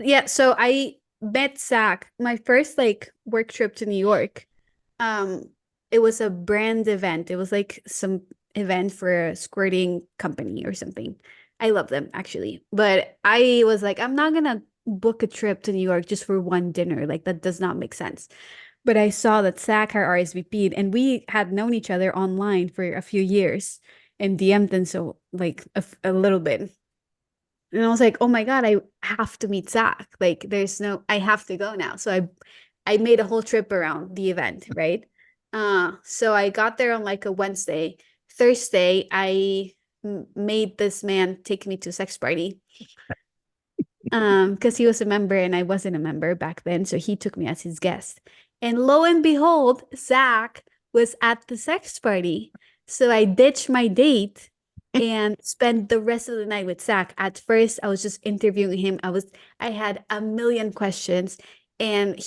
Yeah, so I met Zach, my first like work trip to New York. Um, it was a brand event. It was like some event for a squirting company or something. I love them actually. But I was like, I'm not gonna book a trip to New York just for one dinner. Like that does not make sense. But I saw that Zach had RSVP'd and we had known each other online for a few years and DM'd and so like a little bit. And I was like, oh my God, I have to meet Zach. Like there's no, I have to go now. So I made a whole trip around the event, right? So I got there on like a Wednesday. Thursday, I made this man take me to a sex party. Because he was a member and I wasn't a member back then. So he took me as his guest. And lo and behold, Zach was at the sex party. So I ditched my date and spent the rest of the night with Zach. At first, I was just interviewing him. I had a million questions and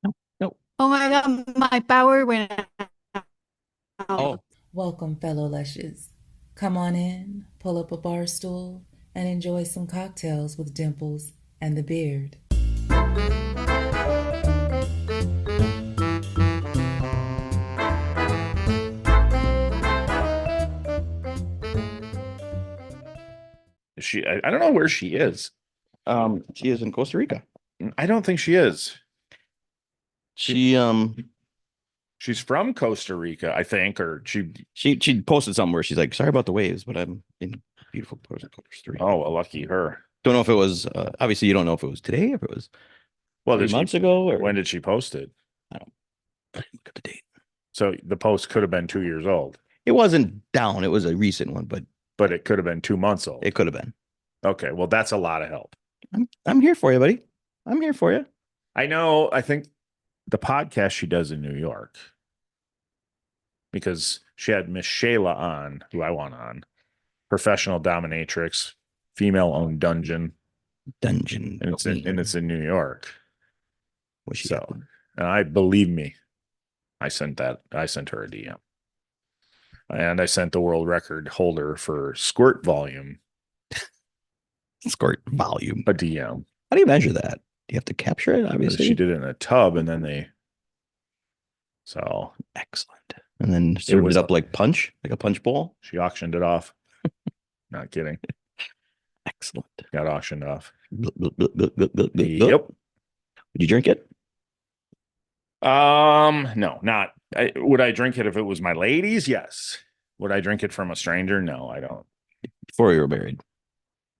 No, no. oh my God, my power went out. Oh, Welcome, fellow lushes. Come on in, pull up a bar stool, and enjoy some cocktails with Dimples and the Beard. I don't know where she is. she is in Costa Rica. I don't think she is. She She she's from Costa Rica, I think, or she posted something where she's like, sorry about the waves, but I'm in beautiful Costa Rica. oh, well, lucky her. Don't know if it was obviously you don't know if it was today, if it was Well, 3 months ago, or when did she post it? I don't look at the date. So the post could have been 2 years old, It wasn't down, it was a recent one, but it could have been 2 months old. it could have been. Okay, well, that's a lot of help. I'm here for you, buddy. I'm here for you. I know, I think the podcast she does in New York, because she had Miss Shayla on, who I want on, professional dominatrix, female owned dungeon, Dungeon. and it's in New York. Was she So, and I believe me, I sent her a DM. And I sent the world record holder for squirt volume squirt volume? a DM. How do you measure that? Do you have to capture it? Obviously, She did it in a tub, and then so excellent. And then served was it up like a punch bowl. she auctioned it off. Not kidding. Excellent. Got auctioned off. Yep. Would you drink it? No, not. Would I drink it if it was my ladies? Yes. Would I drink it from a stranger? No, I don't. Before you were married.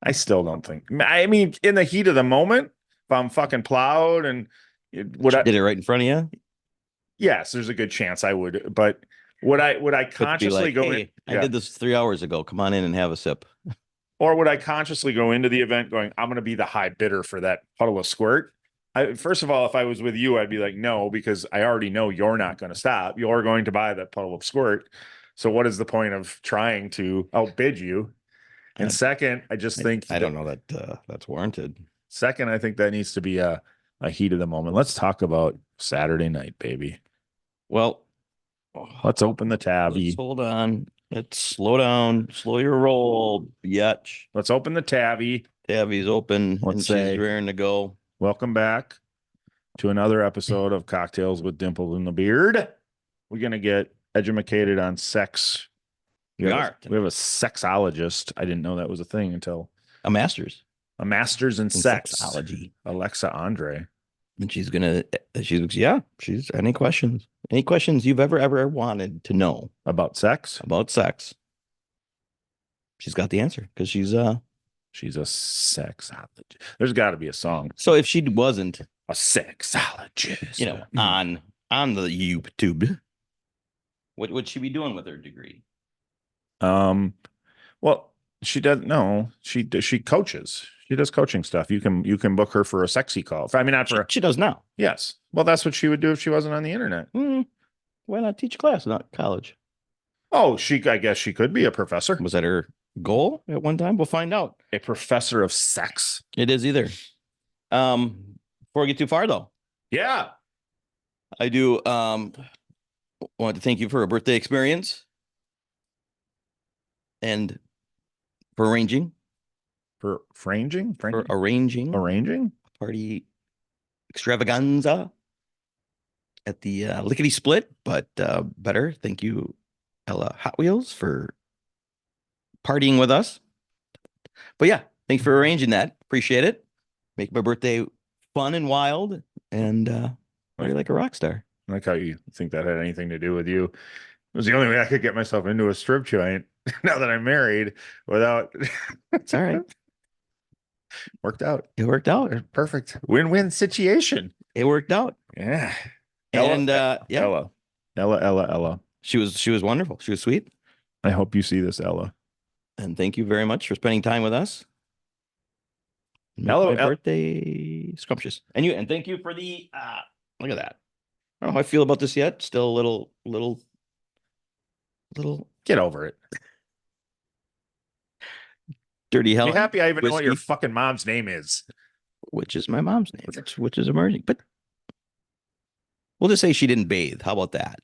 I still don't think. I mean, in the heat of the moment, if I'm fucking plowed and Did it right in front of you? yes, there's a good chance I would. But would I consciously like, go hey, in? I did this 3 hours ago. Come on in and have a sip. Or would I consciously go into the event going, I'm going to be the high bidder for that puddle of squirt? First of all, if I was with you, I'd be like, no, because I already know you're not going to stop. You're going to buy that puddle of squirt. So what is the point of trying to outbid you? And second, I just think I don't know that that's warranted. second, I think that needs to be a heat of the moment. Let's talk about Saturday night, baby. Well, Let's open the tabby. hold on. Let's slow down. Slow your roll, biatch. Let's open the tabby. Tabby's open and she's raring to go. Welcome back to another episode of Cocktails with Dimples and the Beard. We're going to get educated on sex. We have a sexologist. I didn't know that was a thing until a master's in sex. sexology. Alexa Andre. And she's any questions you've ever wanted to know about sex. She's got the answer because she's a sexologist. There's got to be a song. So if she wasn't a sexologist, on the YouTube, what would she be doing with her degree? Well, she doesn't know. She coaches. She does coaching stuff. You can book her for a sexy call. I mean, not for she does now. Yes. Well, that's what she would do if she wasn't on the internet. Why not teach class, not college? Oh, I guess she could be a professor. Was that her goal at one time? We'll find out. A professor of sex. It is either. Before we get too far, though. Yeah. I do want to thank you for a birthday experience and for arranging For arranging? for arranging Arranging? party extravaganza at the Lickety Split, but better. Thank you, Ella Hot Wheels, for partying with us. But yeah, thanks for arranging that. Appreciate it. Make my birthday fun and wild and party like a rock star. I like how you think that had anything to do with you. It was the only way I could get myself into a strip joint now that I'm married without. It's all right. Worked out. It worked out. Perfect. Win-win situation. It worked out. Yeah. And yeah, Ella. she was wonderful. She was sweet. I hope you see this, Ella. And thank you very much for spending time with us. Make Hello, my birthday scrumptious. And thank you for the look at that. I don't know how I feel about this yet. Still a little Get over it. dirty hell. Be happy I even know what your whiskey. fucking mom's name is. Which is my mom's name, which is emerging. But we'll just say she didn't bathe. How about that?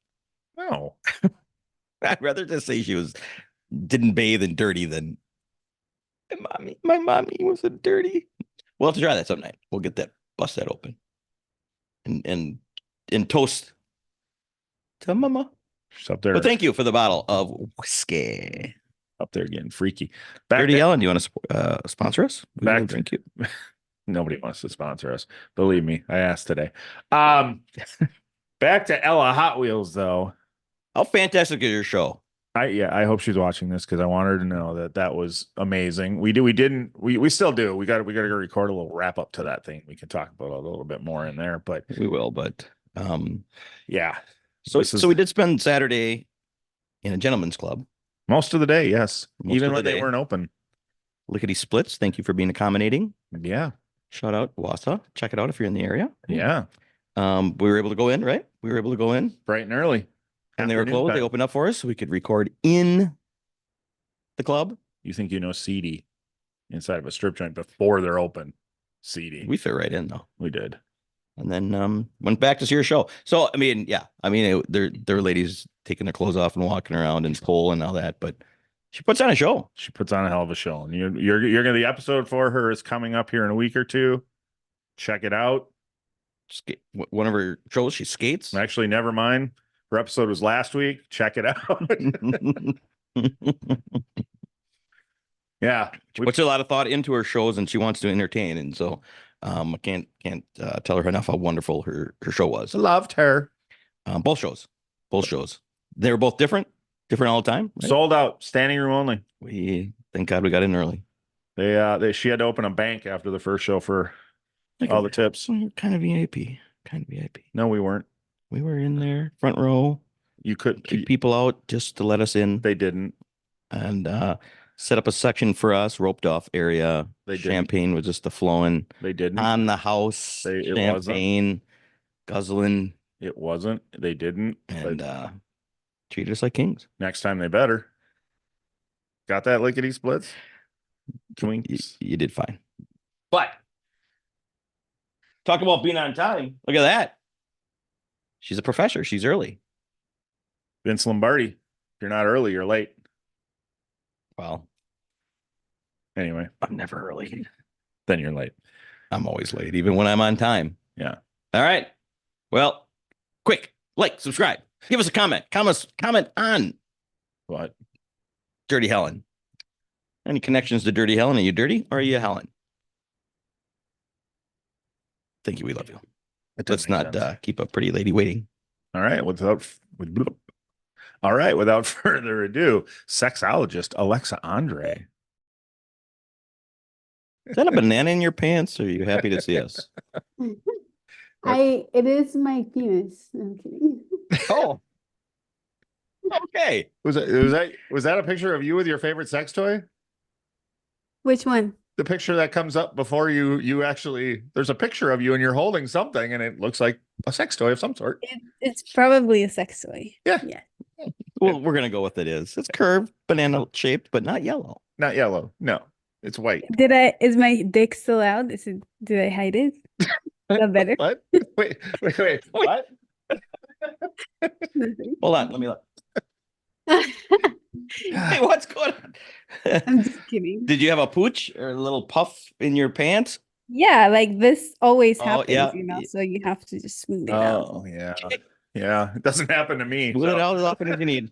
No. I'd rather just say she didn't bathe and dirty than my mommy was a dirty. We'll have to try that some night. We'll bust that open. And toast to mama. She's up there. But thank you for the bottle of whiskey. Up there getting freaky. Back Dirty to- Ellen, do you want to sponsor us? We Back will to- drink you. Nobody wants to sponsor us. Believe me, I asked today. Back to Ella Hot Wheels though. How fantastic is your show? I hope she's watching this because I want her to know that was amazing. We still do. We got to go record a little wrap up to that thing. We can talk about it a little bit more in there, but We will, but yeah. so we did spend Saturday in a gentleman's club. Most of the day, yes. Most Even of the when they day. weren't open. Lickety Splits. Thank you for being accommodating. Yeah. Shout out Wausau. Check it out if you're in the area. Yeah. We were able to go in, right? We were able to go in. Bright and early. And they were Afternoon closed. They time. opened up for us so we could record in the club. You think you know seedy inside of a strip joint before they're open. Seedy. We fit right in though. We did. And then went back to see her show. So I mean, yeah, I mean there were ladies taking their clothes off and walking around and pole and all that, but she puts on a show. She puts on a hell of a show. And you're gonna, the episode for her is coming up here in a week or two. Check it out. One of her shows, she skates. Actually, never mind. Her episode was last week. Check it out. Yeah. She puts a lot of thought into her shows and she wants to entertain. And so I can't tell her enough how wonderful her show was. Loved her. Both shows. They were both different all the time. Right? Sold out. Standing room only. We thank God we got in early. She had to open a bank after the first show for all the tips. Well, you're kind of VIP. No, we weren't. We were in there, front row. You could. Kick people out just to let us in. They didn't. And set up a section for us, roped off area. They didn't. Champagne was just flowing They didn't. on the house. It Champagne, guzzling, It wasn't. They didn't. and But treated us like kings. next time they better. Got that lickety splits? Twinks. You did fine. But talk about being on time. Look at that. She's a professor. She's early. Vince Lombardi. If you're not early, you're late. Well, Anyway, I'm never early. then you're late. I'm always late, even when I'm on time. Yeah. All right. Well, quick, like, subscribe, give us a comment. Comment on What? Dirty Helen. Any connections to Dirty Helen? Are you dirty or are you Helen? Thank you. We love you. It Let's doesn't make not sense. keep a pretty lady waiting. All right. Without further ado, sexologist Alexa Andre. Is that a banana in your pants? Or are you happy to see us? It is my penis. No, I'm kidding. Oh, okay. Was that a picture of you with your favorite sex toy? Which one? The picture that comes up before you actually, there's a picture of you and you're holding something and it looks like a sex toy of some sort. It's probably a sex toy. Yeah. Yeah. Well, we're gonna go with it is. It's curved, banana shaped, but not yellow. Not yellow. No, it's white. Is my dick still out? Did I hide it? Is that better? What? Wait. What? Nothing. Hold on, let me look. Hey, what's going on? I'm just kidding. Did you have a pooch or a little puff in your pants? Yeah, like this always Oh, happens, yeah. so you have to just smooth it out. Oh yeah. Yeah. It doesn't happen to me. Smooth it So. out as often as you need.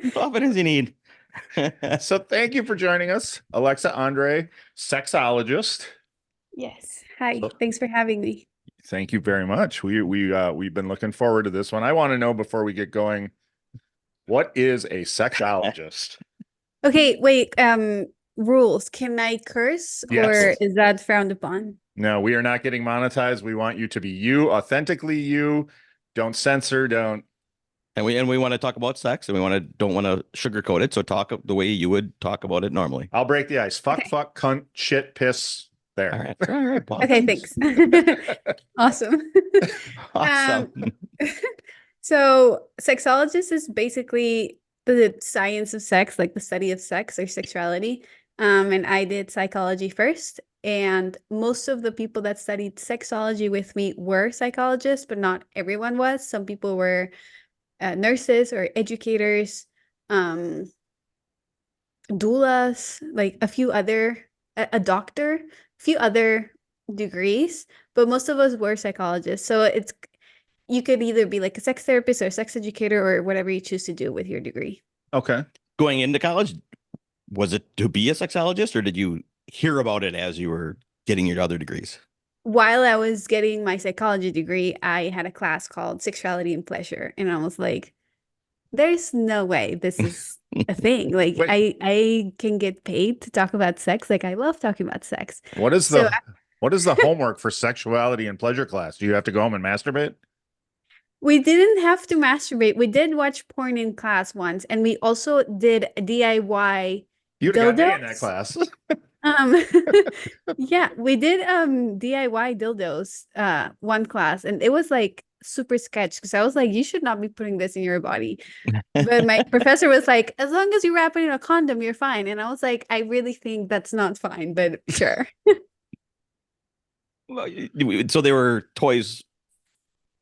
As often as you need. So thank you for joining us, Alexa Andre, sexologist. Yes. Hi. So- Thanks for having me. Thank you very much. We've been looking forward to this one. I want to know before we get going, what is a sexologist? Okay, wait, rules. Can I curse or Yes. is that frowned upon? No, we are not getting monetized. We want you to be you, authentically you. Don't censor, don't. And we want to talk about sex, and we don't want to sugarcoat it. So talk the way you would talk about it normally. I'll break the ice. Fuck, Okay. fuck, cunt, shit, piss. There. All right. All right. Paul. Okay, thanks. Awesome. Awesome. So sexologist is basically the science of sex, like the study of sex or sexuality. And I did psychology first. And most of the people that studied sexology with me were psychologists, but not everyone was. Some people were nurses or educators, doulas, like a doctor, a few other degrees, but most of us were psychologists. So you could either be like a sex therapist or a sex educator or whatever you choose to do with your degree. Okay. Going into college, was it to be a sexologist, or did you hear about it as you were getting your other degrees? While I was getting my psychology degree, I had a class called Sexuality and Pleasure, and I was like, there's no way this is a thing. Like Wait. I can get paid to talk about sex. Like I love talking about sex. What is So the homework for sexuality and pleasure class? Do you have to go home and masturbate? we didn't have to masturbate. We did watch porn in class once, and we also did DIY You'd have got me in that dildos. class. Um, yeah, we did DIY dildos one class, and it was like super sketch because I was like, you should not be putting this in your body. But my professor was like, as long as you wrap it in a condom, you're fine. And I was like, I really think that's not fine, but sure. Well, so they were toys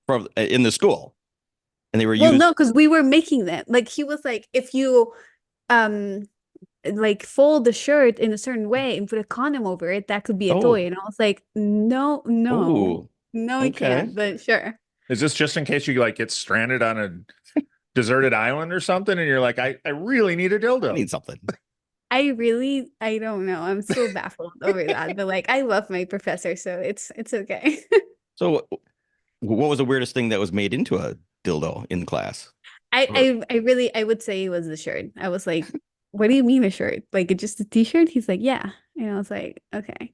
from in the school, and they were Well, used. no, because we were making them. Like he was like, if you like fold the shirt in a certain way and put a condom over it, that could be a Oh. toy. And I was like, no, Ooh, no, I okay. can't, but sure. Is this just in case you like get stranded on a deserted island or something and you're like, I really need a I dildo? need something. I don't know. I'm still baffled over that. But like I love my professor, so it's okay. So, what was the weirdest thing that was made into a dildo in class? I would say it was the shirt. I was like, what do you mean a shirt? Like it's just a t-shirt? He's like, yeah. And I was like, okay.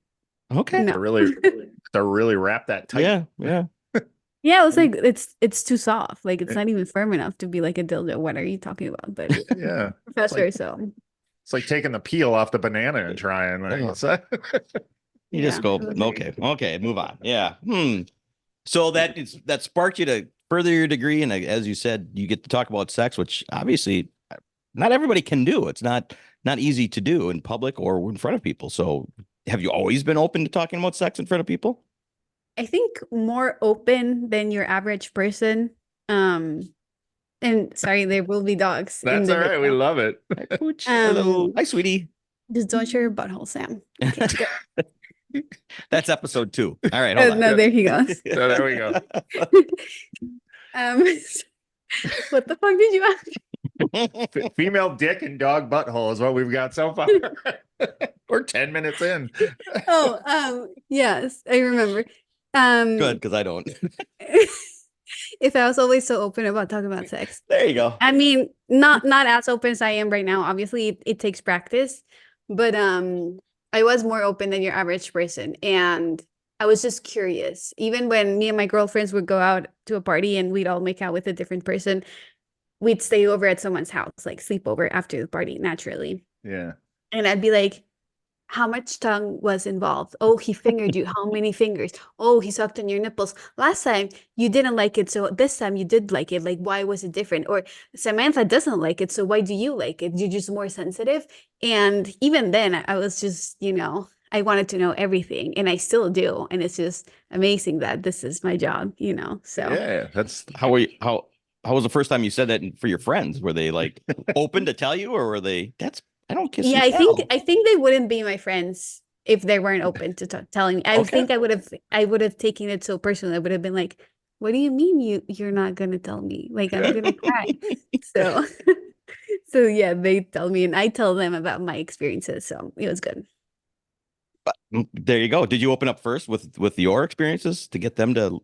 Okay. No. To really wrap that tight. Yeah. Yeah. Yeah, I was like, it's too soft. Like it's not even firm enough to be like a dildo. What are you talking about? But Yeah. professor, so It's like taking the peel off the banana and trying. Like, You just yeah, go, it was weird. okay, move on. Yeah. So that sparked you to further your degree, and as you said, you get to talk about sex, which obviously not everybody can do. It's not easy to do in public or in front of people. So, have you always been open to talking about sex in front of people? I think more open than your average person. And sorry, there will be dogs in That's the all right. We video. love it. Hi, Pooch. Hello. Hi, sweetie. Just don't show your butthole, Sam. Okay, good. That's episode 2. All right, hold on. No, there he goes. So there we go. What the fuck did you ask? Female dick and dog butthole is what we've got so far. We're 10 minutes in. Oh, yes, I remember. Good, because I don't. If I was always so open about talking about sex. There you go. I mean, not as open as I am right now. Obviously, it takes practice, but I was more open than your average person, and I was just curious. Even when me and my girlfriends would go out to a party and we'd all make out with a different person, we'd stay over at someone's house, like sleepover after the party, naturally. Yeah. And I'd be like, how much tongue was involved? Oh, he fingered you. How many fingers? Oh, he sucked on your nipples. Last time you didn't like it, so this time you did like it. Like, why was it different? Or Samantha doesn't like it, so why do you like it? You're just more sensitive. And even then, I was just, I wanted to know everything, and I still do. And it's just amazing that this is my job, So Yeah. That's How how was the first time you said that for your friends? Were they like open to tell you, or were they? I don't kiss Yeah, and tell. I think they wouldn't be my friends if they weren't open to telling me. I Okay. think I would have taken it so personally. I would have been like, "What do you mean you're not gonna tell me? Like I'm gonna cry." So so yeah, they tell me and I tell them about my experiences. So it was good. There you go. Did you open up first with your experiences to get them to,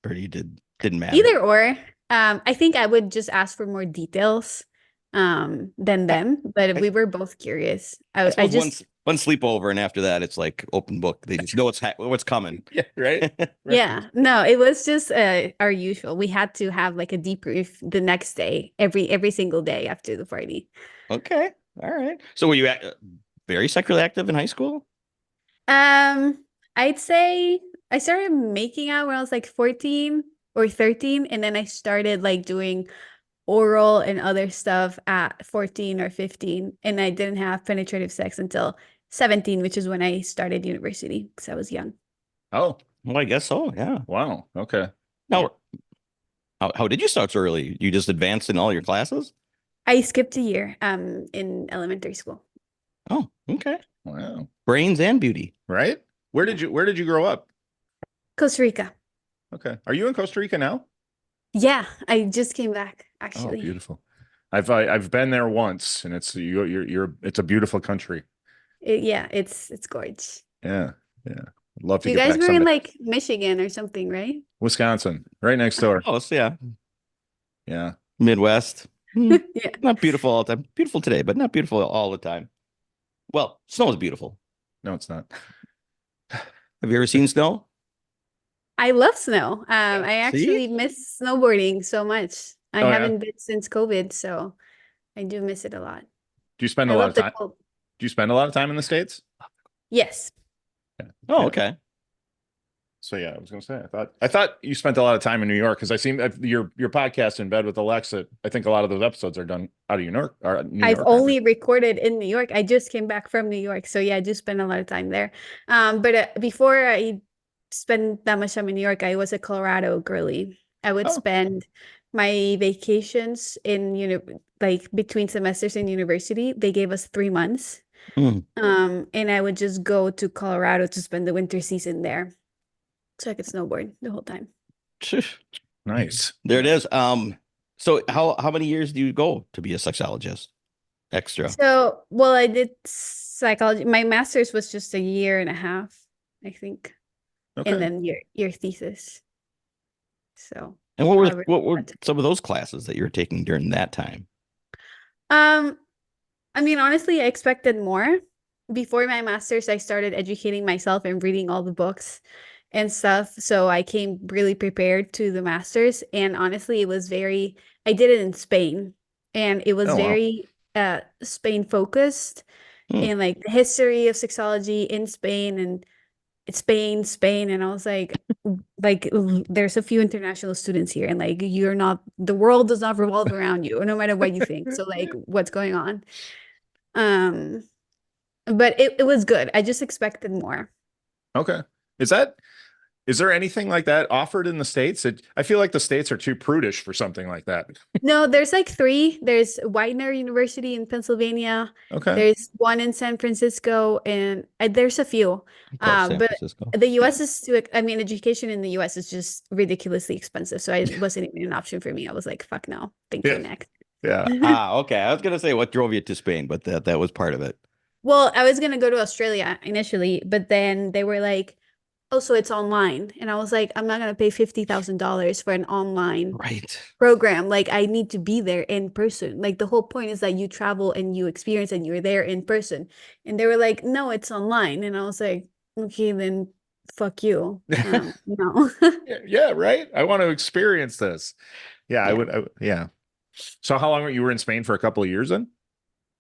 or you didn't matter? Either or. I think I would just ask for more details than I, them, but I, we were both curious. I I suppose just one sleepover, and after that, it's like open book. They just know what's coming. Yeah, right. yeah, no, it was just our usual. We had to have like a debrief the next day, every single day after the party. Okay. All right. So were you very sexually active in high school? I'd say I started making out when I was like 14 or 13, and then I started like doing oral and other stuff at 14 or 15, and I didn't have penetrative sex until 17, which is when I started university because I was young. Oh, Well, I guess so. Yeah. wow. Okay. Yeah. Now, how did you start so early? You just advanced in all your classes? I skipped a year in elementary school. Oh, okay. Wow. Brains and beauty. Right? Where did you grow up? Costa Rica. Okay. Are you in Costa Rica now? Yeah, I just came back Oh, actually. beautiful. I've been there once, and you're it's a beautiful country. Yeah, it's gorgeous. Yeah, yeah. I'd love to You get guys back were in someday. like Michigan or something, right? Wisconsin, right next door. Oh, so yeah. Yeah. Midwest. Yeah. Not beautiful all the time. Beautiful today, but not beautiful all the time. Well, snow is beautiful. No, it's not. Have you ever seen snow? I love snow. I See? actually miss snowboarding so much. I Oh yeah. haven't been since COVID, so I do miss it a lot. Do you spend a I lot love of the time? cold. Do you spend a lot of time in the States? Yes. Yeah. Oh, Yeah. okay. So yeah, I was gonna say I thought you spent a lot of time in New York because I seen your podcast in bed with Alexa. I think a lot of those episodes are done out of New York or New I've York. only recorded in New York. I just came back from New York, so yeah, I do spend a lot of time there. But before I spent that much time in New York, I was a Colorado girly. I would Oh, spend my vacations in like between semesters in university. They gave us 3 months. Mm. And I would just go to Colorado to spend the winter season there, so I could snowboard the whole time. nice. There it is. So how many years do you go to be a sexologist? Extra. So, well, I did psychology. My master's was just a year and a half, I think, and Okay. then your thesis. So, And however, what were some of those classes that you were taking during that time? um, I mean, honestly, I expected more. Before my master's, I started educating myself and reading all the books and stuff. So I came really prepared to the master's. And honestly, I did it in Spain, and it was Oh wow. very Spain focused Hmm. and like the history of sexology in Spain and it's Spain. And I was like, there's a few international students here, and like, the world does not revolve around you, no matter what you think. So like, what's going on? Um, but it was good. I just expected more. Okay. Is there anything like that offered in the States? I feel like the States are too prudish for something like that. No, there's like three. There's Widener University in Pennsylvania. Okay. There's one in San Francisco, and there's a few. Of course, San But Francisco. the US is too, I mean, education in the US is just ridiculously expensive. So it wasn't even an option for me. I was like, fuck no. Thank you, Yeah. next. Yeah. Okay. I was gonna say what drove you to Spain, but that was part of it. Well, I was gonna go to Australia initially, but then they were like, oh, so it's online. And I was like, I'm not gonna pay $50,000 for an online Right. program. Like I need to be there in person. Like the whole point is that you travel and you experience and you're there in person. And they were like, no, it's online. And I was like, okay, then fuck you. No. Yeah, right. I want to experience this. Yeah, Yeah. yeah. So how long were you in Spain for a couple of years then?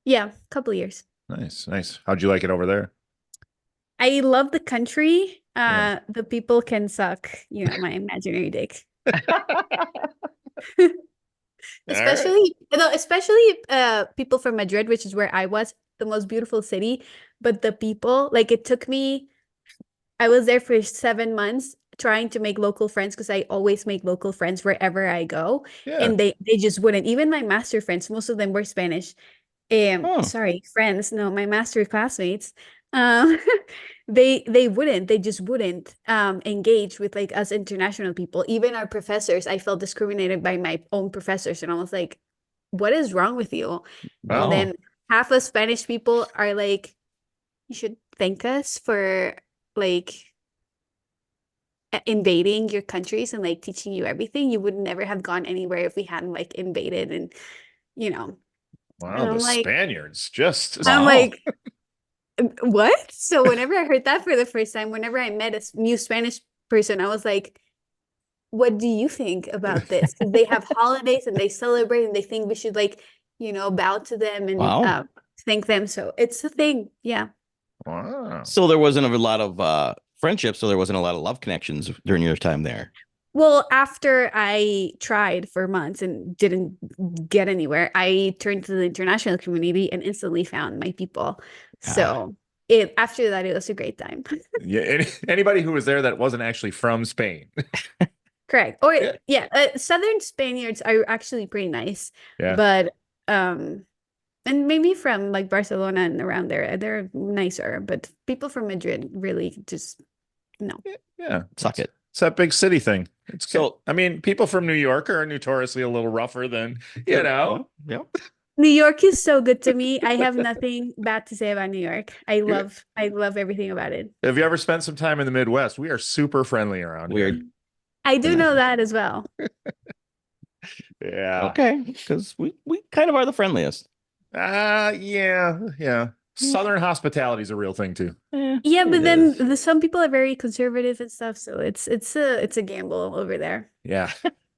Yeah, a couple of years. Nice, nice. How'd you like it over there? I love the country. Yeah. The people can suck, my imaginary dick. Especially, no, especially people from Madrid, which is where I was, the most beautiful city. But the people, like I was there for 7 months trying to make local friends because I always make local friends wherever I go, Yeah. and they just wouldn't. Even my master friends, most of them were Spanish. Oh. Sorry, friends, no, my master classmates. Um, they wouldn't. They just wouldn't engage with like us international people. Even our professors, I felt discriminated by my own professors, and I was like, "What is wrong with you?" And Wow. then half of Spanish people are like, "You should thank us for like invading your countries and like teaching you everything. You would never have gone anywhere if we hadn't like invaded and you know." Wow, And the I'm like, Spaniards just I'm Wow. like, what? So whenever I heard that for the first time, whenever I met a new Spanish person, I was like, what do you think about this? Because they have holidays and they celebrate and they think we should like, bow to them and Wow. thank them. So it's a thing. Yeah. wow. So there wasn't a lot of friendships, so there wasn't a lot of love connections during your time there. Well, after I tried for months and didn't get anywhere, I turned to the international community and instantly found my people. So after that, it was a great time. Yeah, anybody who was there that wasn't actually from Spain. Correct. Or Yeah. yeah, Southern Spaniards are actually pretty nice, Yeah. but and maybe from like Barcelona and around there, they're nicer. But people from Madrid really just no. Yeah. Suck it. It's that big city thing. It's So- I mean, people from New York are notoriously a little rougher than, Yeah. New York is so good to me. I have nothing bad to say about New York. I Yeah. love everything about it. Have you ever spent some time in the Midwest? We are super friendly around Weird. here. I do know Nice. that as well. Yeah. Okay, because we kind of are the friendliest. Yeah. Southern hospitality is a real thing too. Yeah, but It then is. some people are very conservative and stuff, so it's a gamble over there. Yeah.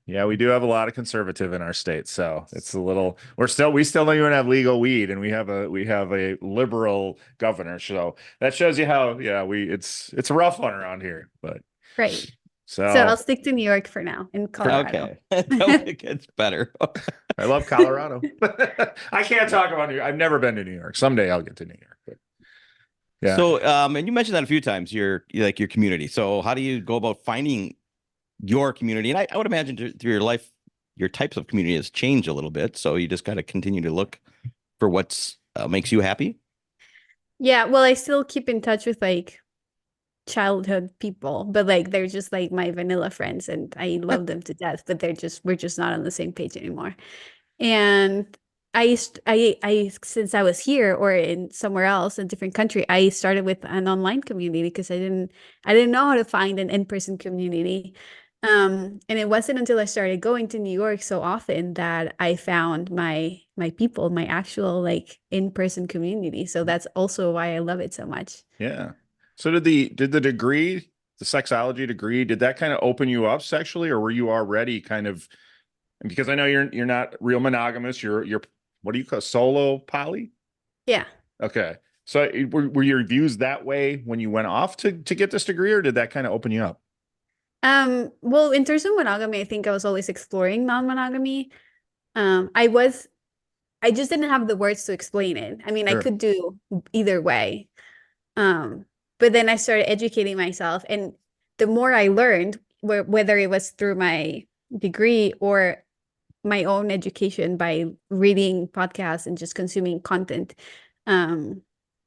Yeah, we do have a lot of conservative in our state, so it's a little. We still don't even have legal weed, and we have a liberal governor. So that shows you how. Yeah, it's a rough one around here, but Right. So so I'll stick to New York for now in Colorado. Okay, that it gets better. I love Colorado. I can't talk about New York. I've never been to New York. Someday I'll get to New York. But yeah. So, and you mentioned that a few times. Like your community. So, how do you go about finding your community? And I would imagine through your life, your types of community has changed a little bit. So you just got to continue to look for what's makes you happy. Yeah, well, I still keep in touch with like childhood people, but like they're just like my vanilla friends and I love them to death, but we're just not on the same page anymore. And I since I was here or in somewhere else, a different country, I started with an online community because I didn't know how to find an in-person community. And it wasn't until I started going to New York so often that I found my people, my actual like in-person community. So that's also why I love it so much. Yeah. So did the degree, the sexology degree, did that kind of open you up sexually, or were you already kind of, because I know you're not real monogamous, you're what do you call solo poly? Yeah. Okay. So were your views that way when you went off to get this degree, or did that kind of open you up? Well, in terms of monogamy, I think I was always exploring non-monogamy. I just didn't have the words to explain it. I mean, I Sure. could do either way. But then I started educating myself, and the more I learned, whether it was through my degree or my own education by reading podcasts and just consuming content,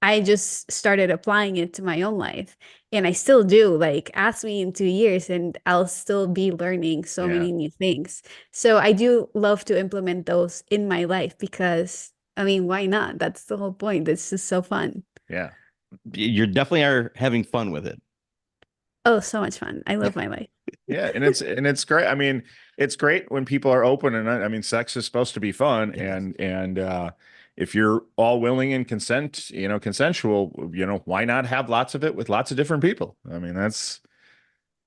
I just started applying it to my own life. And I still do. Like, ask me in 2 years, and I'll still be learning so Yeah. many new things. So I do love to implement those in my life because, I mean, why not? That's the whole point. It's just so fun. Yeah. You definitely are having fun with it. Oh, so much fun. I love my life. Yeah, and it's great. I mean, it's great when people are open, and I mean, sex is supposed to be fun, Yes. and if you're all willing and consensual, why not have lots of it with lots of different people? I mean, that's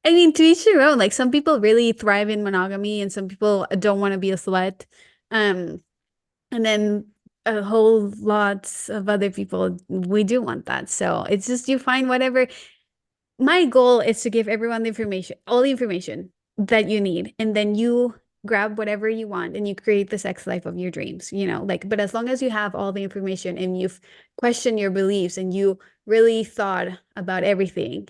I mean, to each their own. Like some people really thrive in monogamy and some people don't want to be a slut. And then a whole lot of other people, we do want that. So it's just you find whatever. My goal is to give everyone the information, all the information that you need, and then you grab whatever you want and you create the sex life of your dreams, like, but as long as you have all the information and you've questioned your beliefs and you really thought about everything,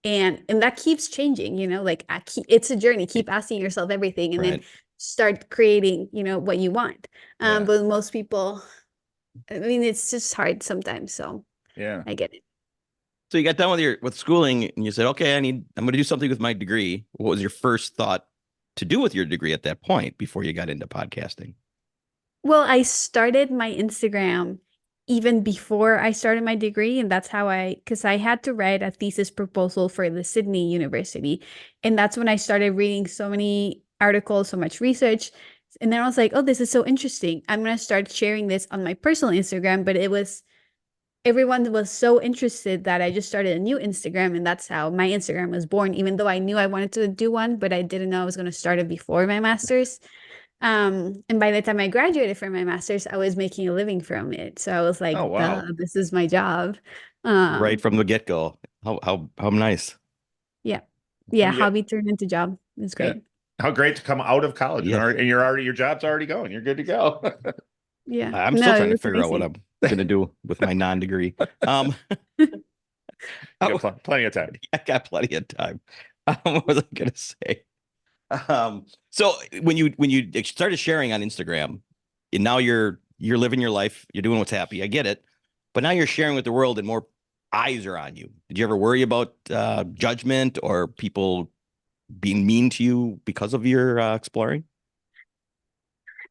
And that keeps changing, like it's a journey. Keep asking yourself everything, and then Right. start creating, what you want. Yeah. But most people, I mean, it's just hard sometimes. So Yeah. I get it. So you got done with schooling and you said, okay, I'm going to do something with my degree. What was your first thought to do with your degree at that point before you got into podcasting? Well, I started my Instagram even before I started my degree, and that's how because I had to write a thesis proposal for the Sydney University, and that's when I started reading so many articles, so much research, and then I was like, oh, this is so interesting. I'm gonna start sharing this on my personal Instagram, but everyone was so interested that I just started a new Instagram, and that's how my Instagram was born, even though I knew I wanted to do one, but I didn't know I was going to start it before my master's. And by the time I graduated from my master's, I was making a living from it. So I was like, Oh, wow. duh, this is my job. Right from the get-go. How nice. Yeah. I Yeah. mean, yeah, Hobby turned into job. It's yeah. great. How great to come out of college Yeah. and your job's already going. You're good to go. Yeah. I'm No, still it trying to was figure out what amazing. I'm going to do with my non-degree. You got plenty of time. I got plenty of time. What was I going to say? So when you started sharing on Instagram, and now you're living your life, you're doing what's happy. I get it, but now you're sharing with the world, and more eyes are on you. Did you ever worry about judgment or people being mean to you because of your exploring?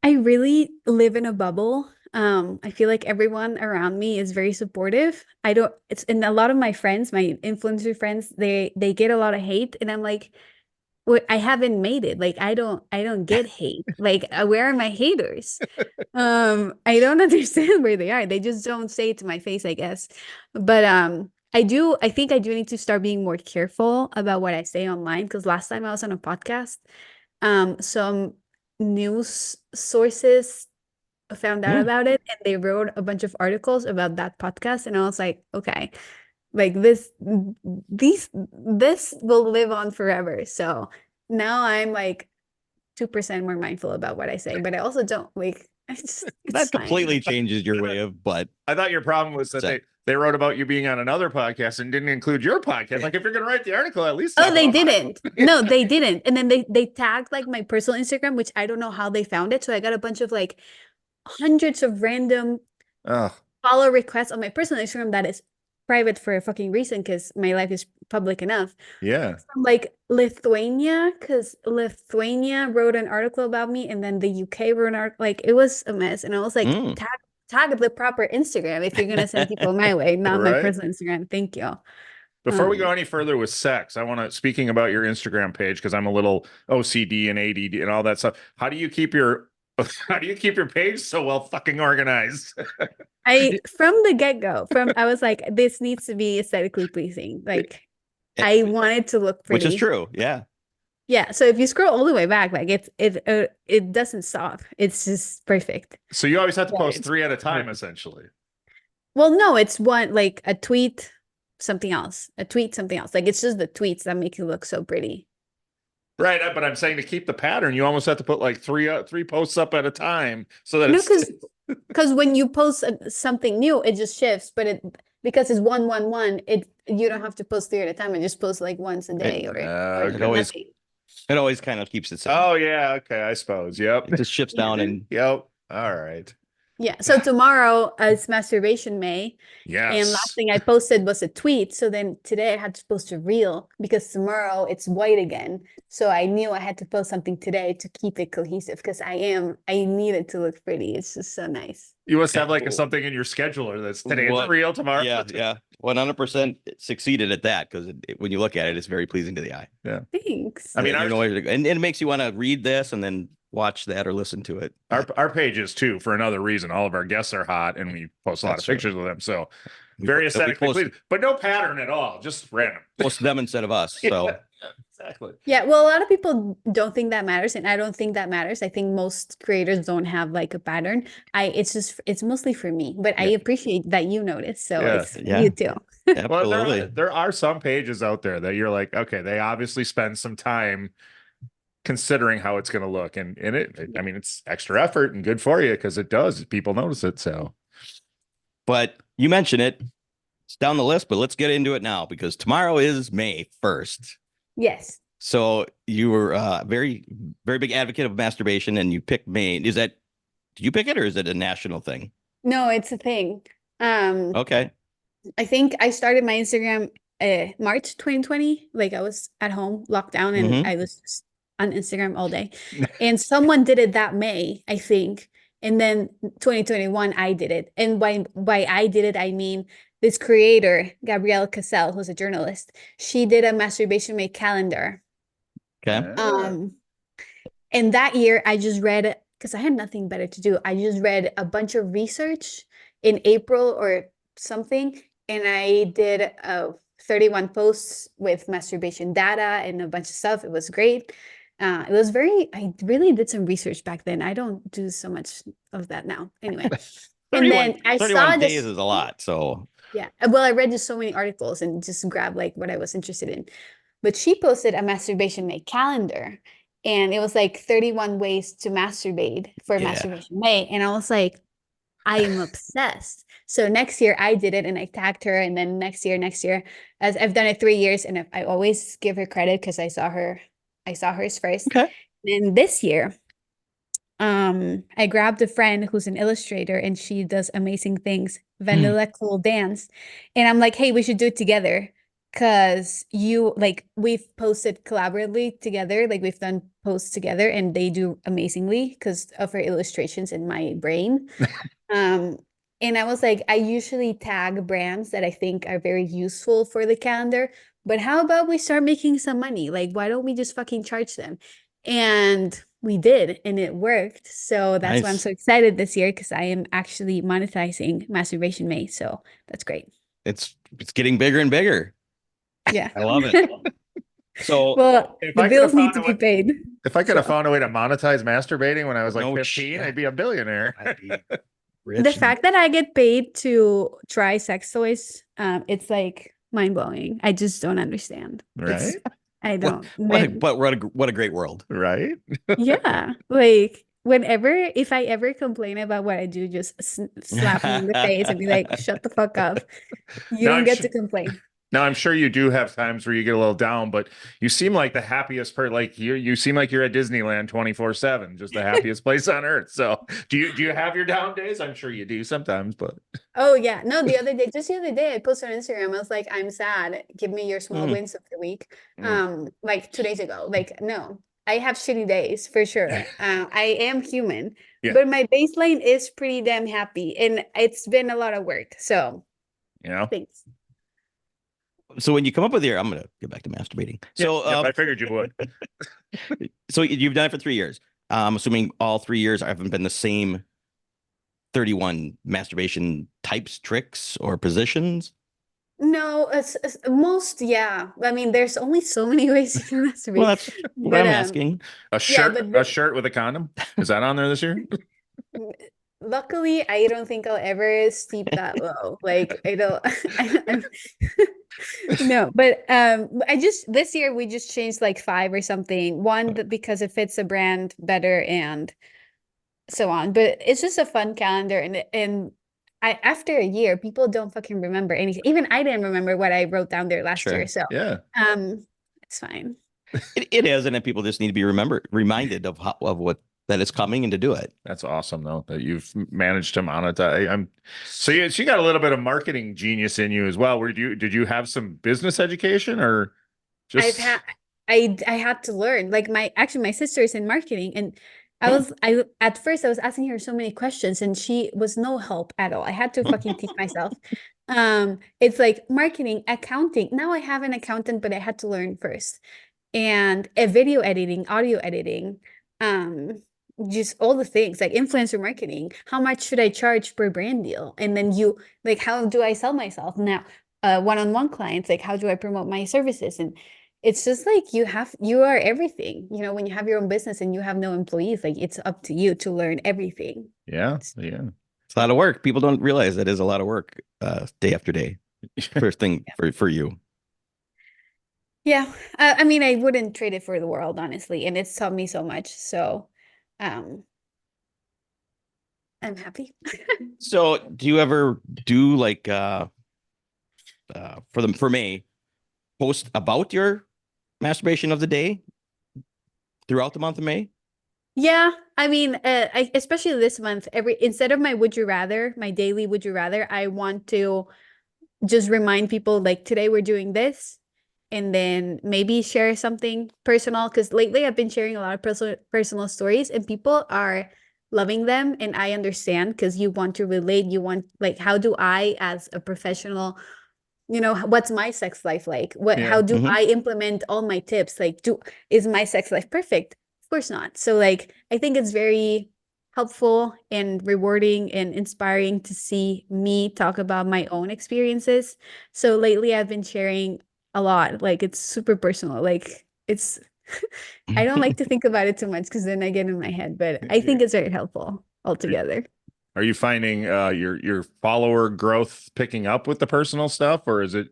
I really live in a bubble. I feel like everyone around me is very supportive. I don't, it's and a lot of my friends, my influencer friends, they get a lot of hate, and I'm like, what, I haven't made it. Like I don't get hate. Like where are my haters? I don't understand where they are. They just don't say it to my face, I guess. But I think I do need to start being more careful about what I say online, because last time I was on a podcast, some news sources found out Hmm. about it, and they wrote a bunch of articles about that podcast, and I was like, okay, like this will live on forever. So now I'm like 2% more mindful about what I say, but I also don't like it's That fine. completely changes your way of, but I thought your problem was that So- they wrote about you being on another podcast and didn't include your podcast. Like, if you're going to write the article, at least Oh, talk they about mine. didn't. No, they didn't. And then they tagged like my personal Instagram, which I don't know how they found it. So I got a bunch of like hundreds of random Oh, follow requests on my personal Instagram that is private for a fucking reason, because my life is public enough. yeah. From like Lithuania, because Lithuania wrote an article about me, and then the UK wrote an article. Like it was a mess, and I was like, Mm. tag the proper Instagram if you're gonna send people my way, not my Right. personal Instagram. Thank you. Before we go any further with sex, I want to, speaking about your Instagram page, because I'm a little OCD and ADD and all that stuff. How do you keep your page so well fucking organized? From the get-go, I was like, this needs to be aesthetically pleasing. Like I wanted to look which is pretty. true. Yeah. Yeah. So if you scroll all the way back, like it doesn't stop. It's just perfect. So you always have to post Right. 3 at a time, essentially. Well, no, it's one like a tweet, something else. A tweet, something else. Like it's just the tweets that make you look so pretty. Right, but I'm saying to keep the pattern, you almost have to put like three posts up at a time so that No, it's because when you post something new, it just shifts. But because it's 111, you don't have to post 3 at a time. It just posts like once a day or It always nothing. it always kind of keeps it simple. Oh yeah, okay, I suppose. Yep. It just shifts down and Yep. All right. Yeah. So tomorrow is Masturbation May. And last Yes. thing I posted was a tweet. So then today I had to post a reel, because tomorrow it's white again. So I knew I had to post something today to keep it cohesive, because I need it to look pretty. It's just so nice. You must have like something in your scheduler that's today is What? real, tomorrow. yeah, 100% succeeded at that, because when you look at it, it's very pleasing to the eye. Thanks. I mean, You know where to go. And it makes you want to read this and then watch that or listen to it. our pages too, for another reason. All of our guests are hot, and we post a lot That's of true. pictures of them. So We- very we aesthetically post- pleasing, but no pattern at all, just random. Post them instead of us. So Yeah, exactly. Yeah, well, a lot of people don't think that matters, and I don't think that matters. I think most creators don't have like a pattern. It's mostly for me, but I Yeah. appreciate that you notice. So Yeah. it's Yeah. you too. Well, absolutely. there are some pages out there that you're like, okay, they obviously spend some time considering how it's going to look, and I mean, it's extra effort and good for you because it does. People notice it. So But you mentioned it. It's down the list, but let's get into it now because tomorrow is May 1st. Yes. So you were a very, very big advocate of masturbation and you picked May. Did you pick it or is it a national thing? No, it's a thing. Okay. I think I started my Instagram March 2020. Like I was at home, locked down, and Mhm. I was just on Instagram all day. And someone did it that May, I think. And then 2021, I did it. And by I did it, I mean this creator, Gabrielle Cassell, who's a journalist. She did a masturbation May calendar. Okay. And that year, I just read, because I had nothing better to do, I just read a bunch of research in April or something, and I did 31 posts with masturbation data and a bunch of stuff. It was great. I really did some research back then. I don't do so much of that now. Anyway. And 31, then I 31 saw days this. is a lot. So Yeah. Well, I read just so many articles and just grabbed like what I was interested in. But she posted a masturbation May calendar, and it was like 31 ways to masturbate for Yeah. masturbation May. And I was like, I am obsessed. So next year I did it and I tagged her. And then next year, as I've done it 3 years, and I always give her credit because I saw hers first. okay. And this year, I grabbed a friend who's an illustrator and she does amazing things, Vanilla Cool Dance. And I'm like, hey, we should do it together. Cause we've posted collaboratively together, like we've done posts together and they do amazingly because of her illustrations in my brain. Um, and I was like, I usually tag brands that I think are very useful for the calendar, but how about we start making some money? Like, why don't we just fucking charge them? And we did, and it worked. So that's why I'm Nice. so excited this year because I am actually monetizing Masturbation May. So that's great. It's getting bigger and bigger. Yeah. I love it. So Well, If the I could have bills need found to a be way, paid. if I could have So found a way to monetize masturbating when I was like No 15, shit. I'd be a billionaire. I'd be the rich. fact that I get paid to try sex toys, it's like mind blowing. I just don't understand. Right? I don't. But what a great world. Right? Yeah, like if I ever complain about what I do, just slap me in the face and be like, "Shut the fuck up! You Now don't I'm get sure, to complain." now I'm sure you do have times where you get a little down, but you seem like the happiest part. Like you seem like you're at Disneyland 24/7, just the happiest place on earth. So do you have your down days? I'm sure you do sometimes, but Oh yeah, no. Just the other day, I posted on Instagram. I was like, "I'm sad. Give me your small Mm. wins of the week." Mm. Like 2 days ago. Like no, I have shitty days for sure. I am human, Yeah. but my baseline is pretty damn happy, and it's been a lot of work. So You know? thanks. So when you come up with I'm going to get back to masturbating. So, Yep, I figured you would. so you've done it for 3 years. I'm assuming all 3 years haven't been the same 31 masturbation types, tricks, or positions. No, it's most, yeah. I mean, there's only so many ways you can Well, masturbate. that's what But I'm asking. A yeah, shirt, but a shirt with a condom. Is that on there this year? luckily, I don't think I'll ever steep that low. Like I don't no, but I just this year we just changed like 5 or something. One because it fits the brand better and so on. But it's just a fun calendar and I after a year, people don't fucking remember anything. Even I didn't remember what I wrote down there last Sure. year. So Yeah. it's fine. It is, and then people just need to be reminded of what that is coming and to do it. That's awesome though that you've managed to monetize. So you got a little bit of marketing genius in you as well. Did you have some business education or just I had to learn. Like my sister is in marketing and I at first I was asking her so many questions and she was no help at all. I had to fucking teach myself. It's like marketing, accounting. Now I have an accountant, but I had to learn first. And video editing, audio editing, just all the things like influencer marketing. How much should I charge per brand deal? And then like, how do I sell myself now? One-on-one clients, like how do I promote my services? And it's just like you are everything. You know, when you have your own business and you have no employees, like it's up to you to learn everything. yeah. It's a lot of work. People don't realize that is a lot of work, day after day. First thing for you. Yeah. I mean, I wouldn't trade it for the world, honestly. And it's taught me so much. So I'm happy. So do you ever do like for May, post about your masturbation of the day throughout the month of May? Yeah, I mean, especially this month, instead of my would you rather, my daily would you rather, I want to just remind people like today we're doing this, and then maybe share something personal, because lately I've been sharing a lot of personal stories and people are loving them, and I understand because you want to relate, you want like, how do I as a professional, what's my sex life like? Yeah. How do Mhm. I implement all my tips? Like, is my sex life perfect? Of course not. So like, I think it's very helpful and rewarding and inspiring to see me talk about my own experiences. So lately I've been sharing a lot. Like, it's super personal. Like, it's I don't like to think about it too much because then I get in my head, but I think it's very helpful altogether. Are you finding your follower growth picking up with the personal stuff, or is it?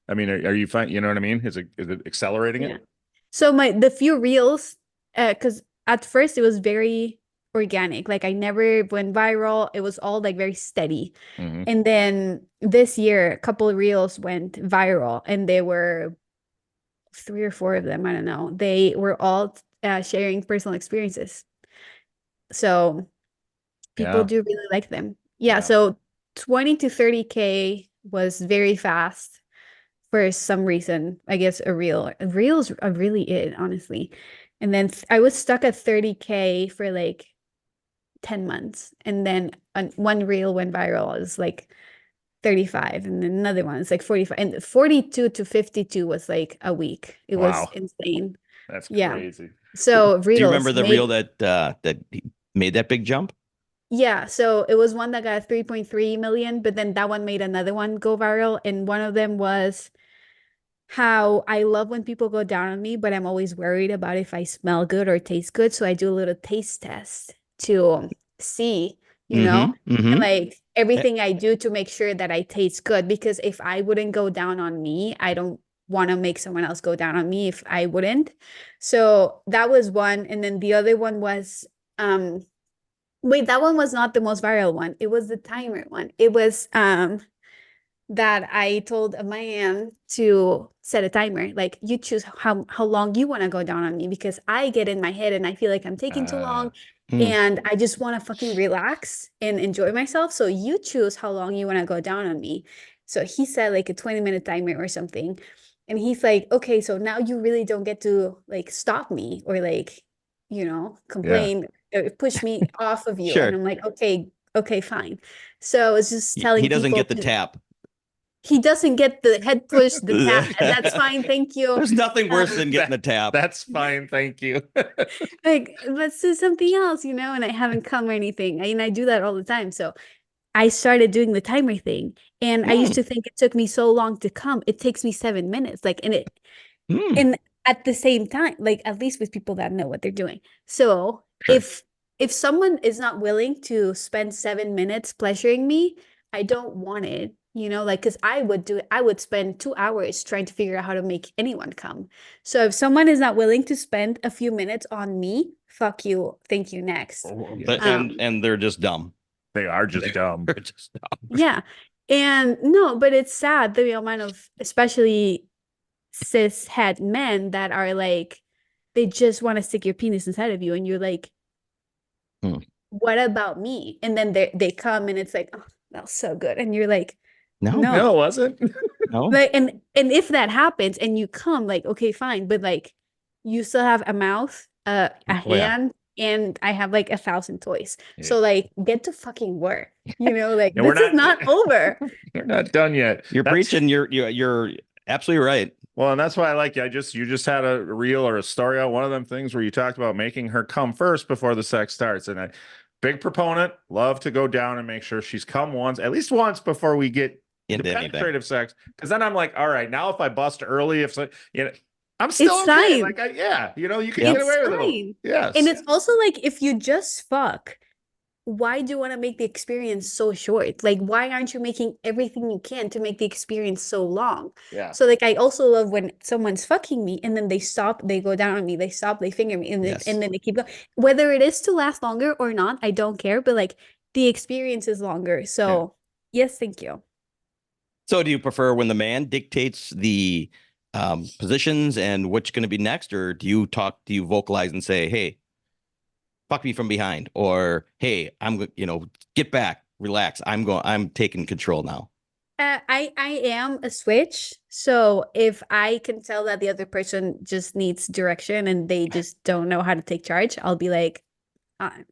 I mean, are you find you know what I mean? Is it accelerating Yeah. it? So the few reels, because at first it was very organic. Like, I never went viral. It was all like very steady. Mhm. And then this year, a couple of reels went viral, and they were 3 or 4 of them. I don't know. They were all sharing personal experiences. So people Yeah. do really like them. Yeah. Yeah. So 20 to 30K was very fast for some reason. I guess reels are really it, honestly. And then I was stuck at 30K for like 10 months. And then one reel went viral. It was like 35. And then another one is like 45. And 42 to 52 was like a week. It was Wow. insane. That's Yeah. crazy. So Do you remember reels the reel that made that big jump? yeah, so it was one that got 3.3 million, but then that one made another one go viral. And one of them was how I love when people go down on me, but I'm always worried about if I smell good or taste good. So I do a little taste test to see, Mm-hmm. and Mm-hmm. like everything I do to make sure that I taste good. Because if I wouldn't go down on me, I don't want to make someone else go down on me if I wouldn't. So that was one. And then the other one was, wait, that one was not the most viral one. It was the timer one. It was that I told a man to set a timer. Like, you choose how long you want to go down on me, because I get in my head and I feel like I'm taking too long Mm. and I just want to fucking relax and enjoy myself. So you choose how long you want to go down on me. So he said like a 20-minute timer or something. And he's like, okay, so now you really don't get to like stop me or like, Yeah. complain or push me off of you. And Sure. I'm like, okay, fine. So it's just He telling doesn't people get the tap. he doesn't get the head push, the tap. That's fine, thank you. There's nothing worse than getting That- the tap. That's fine, thank you. Like, let's do something else, and I haven't come or anything. I do that all the time. So I started doing the timer thing, and I used Mm. to think it took me so long to come. It takes me 7 minutes, like, Mm. and at the same time, like, at least with people that know what they're doing. So Sure. if someone is not willing to spend 7 minutes pleasuring me, I don't want it, like, because I would spend 2 hours trying to figure out how to make anyone come. So if someone is not willing to spend a few minutes on me, fuck you, thank you, next. But and they're just dumb. They are just dumb. They're just dumb. Yeah. And no, but it's sad the amount of, especially cis het men, that are like, they just want to stick your penis inside of you, and you're like, Hmm. what about me? And then they come and it's like, oh, that was so good. And you're like, No. no. No, it wasn't. No. Like, and if that happens and you come, like, okay, fine, but like, you still have a mouth, a Oh, yeah. hand, and I have like 1,000 toys. Yeah. So like, get to fucking work. Like, And we're this is not over. We're not done yet. You're That's- preaching. You're absolutely right. Well, and that's why I like you. You just had a reel or a story out, one of them things where you talked about making her come first before the sex starts. And I big proponent, love to go down and make sure she's come once, at least once before we get Into into anything. penetrative sex. Because then I'm like, all right, now if I bust early, I'm still It's okay. fine. Like, you can Yep. get away It's with it. fine. Yes. And it's also like, if you just fuck, why do you want to make the experience so short? Like, why aren't you making everything you can to make the experience so long? Yeah. So like, I also love when someone's fucking me and then they stop, they go down on me, they stop, they finger me, and Yes. then they keep going. Whether it is to last longer or not, I don't care, but like, the experience is longer. So yes, thank you. So do you prefer when the man dictates the positions and what's going to be next, or do you vocalize and say, hey, fuck me from behind, or hey, get back, relax, I'm taking control now? I am a switch. So if I can tell that the other person just needs direction and they just don't know how to take charge, I'll be like, I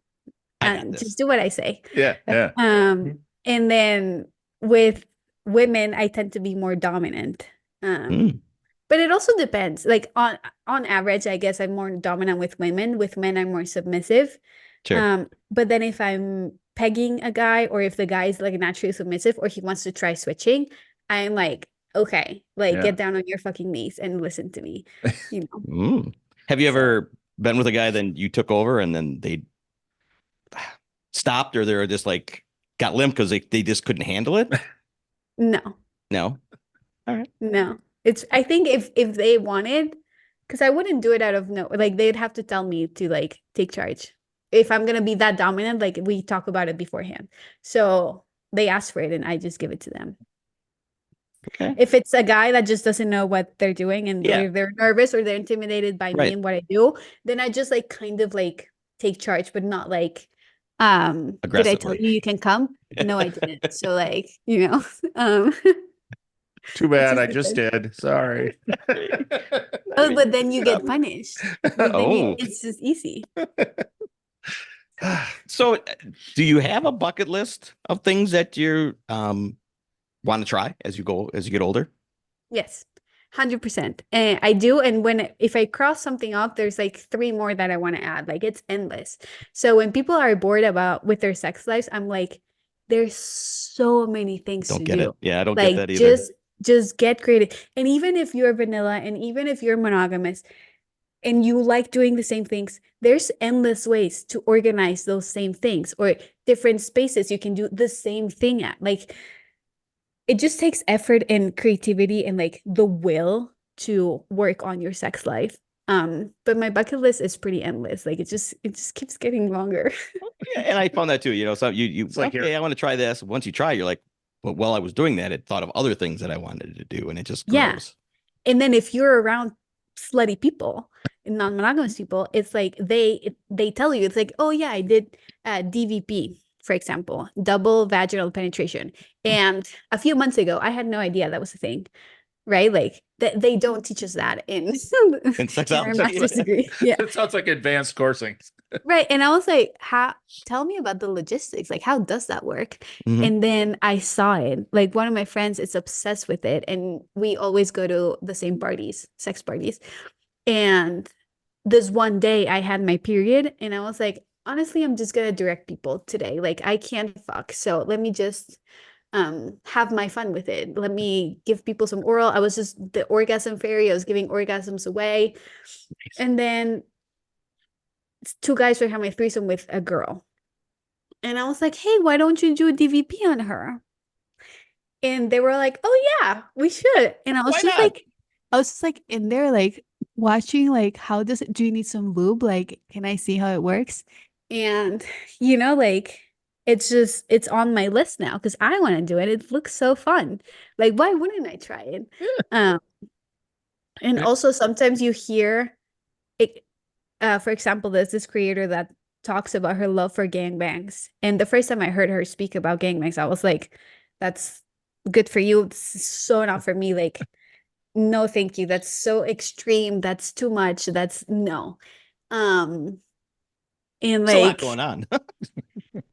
got this. just do what I say. Yeah. And then with women, I tend to be more dominant. But it also depends. Like on average, I guess I'm more dominant with women. With men, I'm more submissive. Sure. But then if I'm pegging a guy, or if the guy is like naturally submissive, or he wants to try switching, I'm like, okay, like get down on your fucking knees and listen to me. You know. Have you ever been with a guy, then you took over and then they stopped, or they're just like got limp because they just couldn't handle it? No. No. All right. No. I think if they wanted, because I wouldn't do it out of like they'd have to tell me to like take charge. If I'm gonna be that dominant, like we talk about it beforehand. So they ask for it and I just give it to them. Okay. If it's a guy that just doesn't know what they're doing and they're nervous or they're intimidated by me and what I do, then I just like kind of like take charge, but not like did I tell you can come? No, I didn't. So like, Too bad, I just did. Sorry. Oh, but then you get punished. But then it's just easy. So do you have a bucket list of things that you want to try as you get older? Yes, 100%. And I do. And if I cross something off, there's like 3 more that I want to add. Like it's endless. So when people are bored with their sex lives, I'm like, there's so many things to do. Yeah, I don't like, get that either. Just get creative. And even if you're vanilla and even if you're monogamous and you like doing the same things, there's endless ways to organize those same things, or different spaces you can do the same thing at. Like, it just takes effort and creativity and like the will to work on your sex life. But my bucket list is pretty endless. Like it just keeps getting longer. Yeah, and I found that too. So you like, okay, I want to try this. Once you try, you're like, but while I was doing that, it thought of other things that I wanted to do, and it just grows. Yeah. And then if you're around slutty people and non-monogamous people, it's like they tell you, it's like, oh yeah, I did DVP, for example, double vaginal penetration. And a few months ago, I had no idea that was a thing, right? Like they don't teach us that in sexology. our master's degree. Yeah. It sounds like advanced coursing. Right. And I was like, tell me about the logistics. Like, how does that work? And then I saw it. Like one of my friends is obsessed with it. And we always go to the same parties, sex parties. And this one day I had my period and I was like, honestly, I'm just gonna direct people today. Like I can't fuck. So let me just have my fun with it. Let me give people some oral. I was just the orgasm fairy. I was giving orgasms away. And then 2 guys were having a threesome with a girl. And I was like, hey, why don't you do a DVP on her? And they were like, oh yeah, we should. And I was just like, and they're like watching, like, how does it, do you need some lube? Like, can I see how it works? And like it's on my list now because I want to do it. It looks so fun. Like, why wouldn't I try it? And also sometimes you hear it. For example, there's this creator that talks about her love for gangbangs. And the first time I heard her speak about gangbangs, I was like, that's good for you. This is so not for me. Like, no, thank you. That's so extreme. That's too much. That's no. And There's a lot going on.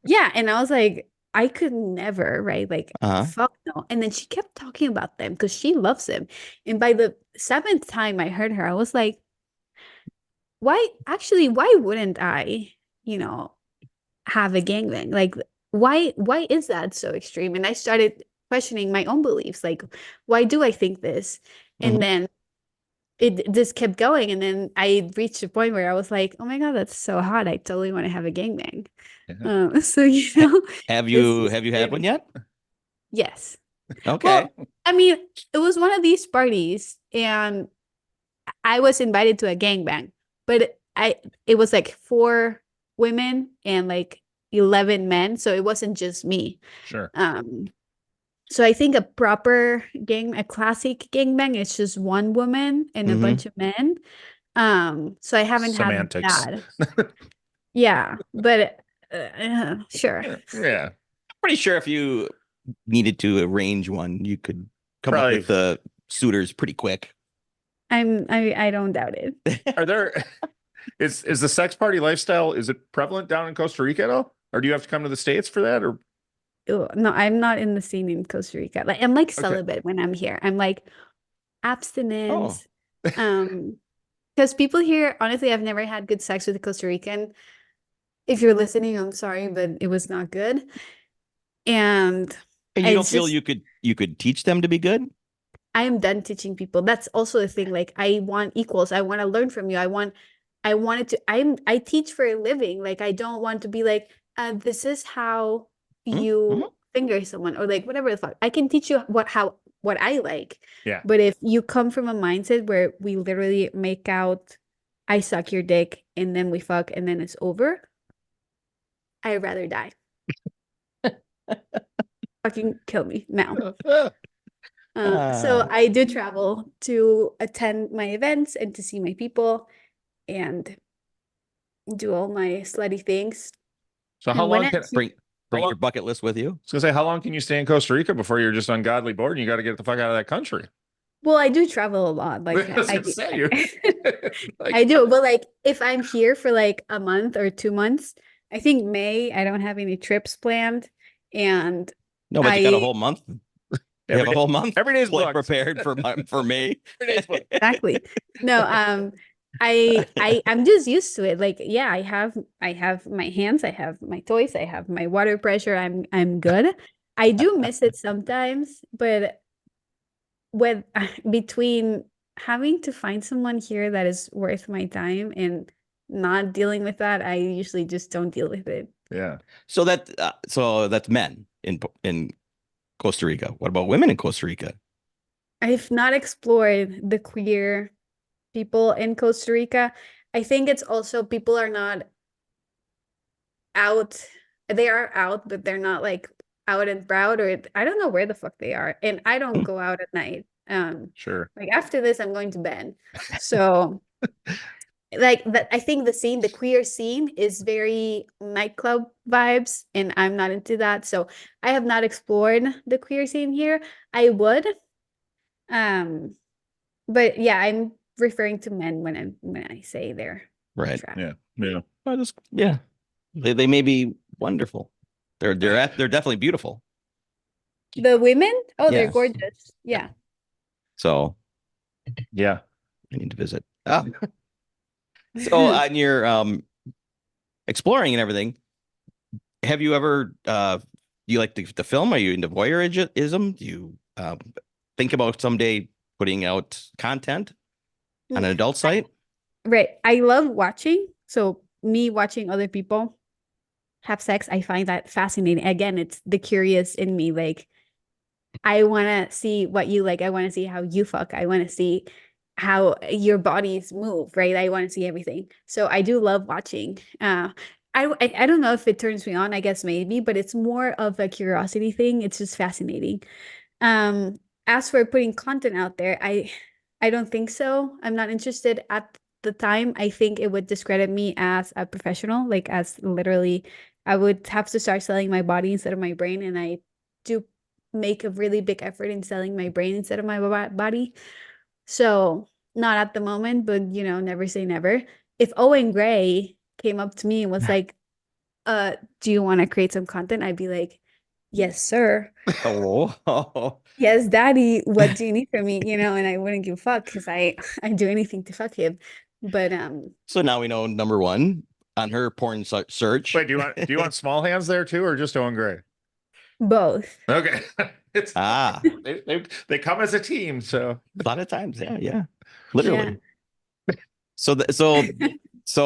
Yeah. And I was like, I could never, right? Like, fuck no. And then she kept talking about them because she loves them. And by the 7th time I heard her, I was like, why wouldn't I, have a gangbang? Like, why is that so extreme? And I started questioning my own beliefs. Like, why do I think this? And then it just kept going. And then I reached a point where I was like, oh my God, that's so hot. I totally want to have a gangbang. So, have you had one yet? Yes. Okay. Well, I mean, it was one of these parties and I was invited to a gangbang, but it was like 4 women and like 11 men. So it wasn't just me. Sure. So I think a proper a classic gangbang is just one woman and a Mhm. bunch of men. So I haven't Semantics. had that. Yeah, but sure. Yeah. Pretty sure if you needed to arrange one, you could come up Probably. with the suitors pretty quick. I don't doubt it. Are there is the sex party lifestyle, is it prevalent down in Costa Rica at all? Or do you have to come to the States for that? Or Ew, no, I'm not in the scene in Costa Rica. Like I'm like celibate when I'm here. I'm like Oh, abstinence. Because people here, honestly, I've never had good sex with a Costa Rican. If you're listening, I'm sorry, but it was not good. And and you don't it's feel just you could teach them to be good? I am done teaching people. That's also the thing. Like I want equals. I want to learn from you. I wanted to I teach for a living. Like I don't want to be like, this is how Mm-hmm. you finger someone or like whatever the fuck. I can teach you what I like. yeah. But if you come from a mindset where we literally make out, I suck your dick and then we fuck and then it's over, I'd rather die. Fucking kill me now. So I do travel to attend my events and to see my people and do all my slutty things. So how And when long I can Bring How long- your bucket list with you. I was gonna say, how long can you stay in Costa Rica before you're just ungodly bored and you got to get the fuck out of that country? well, I do travel a lot. Like I was gonna say, you like, I do, but like if I'm here for like a month or 2 months, I think May, I don't have any trips planned. And No, but you got a I whole month. You every have a day- whole month every day's like, booked. prepared for May. Every day's booked. exactly. No, I'm just used to it. Like, yeah, I have my hands, I have my toys, I have my water pressure. I'm good. I do miss it sometimes, but with between having to find someone here that is worth my time and not dealing with that, I usually just don't deal with it. Yeah. So that's men in Costa Rica. What about women in Costa Rica? I've not explored the queer people in Costa Rica. I think it's also people are not out. They are out, but they're not like out and proud, or I don't know where the fuck they are. And I don't go out at night. Sure. Like after this, I'm going to bed. So like that, I think the queer scene is very nightclub vibes, and I'm not into that. So I have not explored the queer scene here. I would. Um, but yeah, I'm referring to men when I say they're Right. trapped. Yeah. Yeah. Yeah. They may be wonderful. They're definitely beautiful. The women? Oh, they're Yes. gorgeous. Yeah. So Yeah. I need to visit. So on your exploring and everything, have you ever do you like the film? Are you into voyeurism? Do you think about someday putting out content on an adult site? Right. I love watching. So me watching other people have sex, I find that fascinating. Again, it's the curious in me. Like I want to see what you like. I want to see how you fuck. I want to see how your bodies move, right? I want to see everything. So I do love watching. I don't know if it turns me on, I guess maybe, but it's more of a curiosity thing. It's just fascinating. Um, as for putting content out there, I don't think so. I'm not interested at the time. I think it would discredit me as a professional, like as literally I would have to start selling my body instead of my brain, and I do make a really big effort in selling my brain instead of my body. So not at the moment, but never say never. If Owen Gray came up to me and was like, do you want to create some content? I'd be like, yes, sir. Oh. Yes, daddy, what do you need from me? And I wouldn't give a fuck because I do anything to fuck him. But So now we know number one on her porn search. Wait, do you want small hands there too, or just Owen Gray? both. Okay. It's Ah, they come as a team, so a lot of times, yeah, literally. So so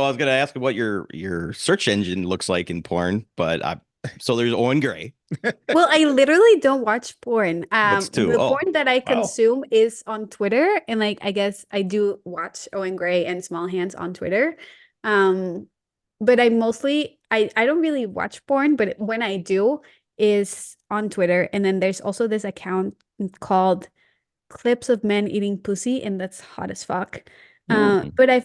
I was gonna ask what your search engine looks like in porn, but so there's Owen Gray. Well, I literally don't watch porn. What's two? The Oh, porn that I wow. consume is on Twitter, and like I guess I do watch Owen Gray and Small Hands on Twitter. But I don't really watch porn, but when I do, is on Twitter, and then there's also this account called Clips of Men Eating Pussy, and that's hot as fuck. But I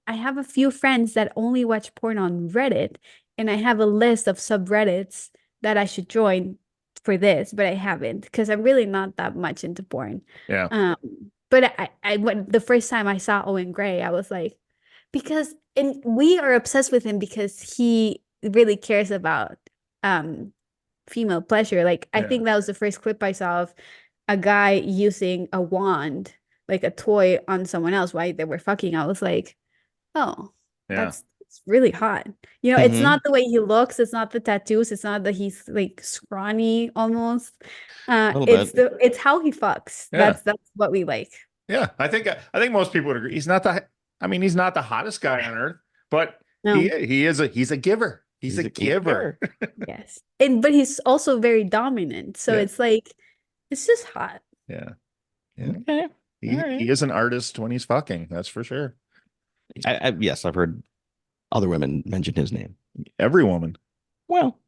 have a few friends that only watch porn on Reddit, and I have a list of subreddits that I should join for this, but I haven't because I'm really not that much into porn. Yeah. But when the first time I saw Owen Gray, I was like, and we are obsessed with him because he really cares about female pleasure. Like, I think that was the first clip I saw of a guy using a wand, like a toy, on someone else while they were fucking. I was like, oh, it's really hot. You know, it's not the way he looks, it's not the tattoos, it's not that he's like scrawny almost. It's how he fucks. Yeah. That's what we like. Yeah, I think most people would agree. He's not the hottest guy on earth, but No. he's a giver. He's a giver. Yes. But he's also very dominant. So it's like, it's just hot. Yeah. Okay. He is an artist when he's fucking, that's for sure. Yes, I've heard other women mention his name. Every woman. Well,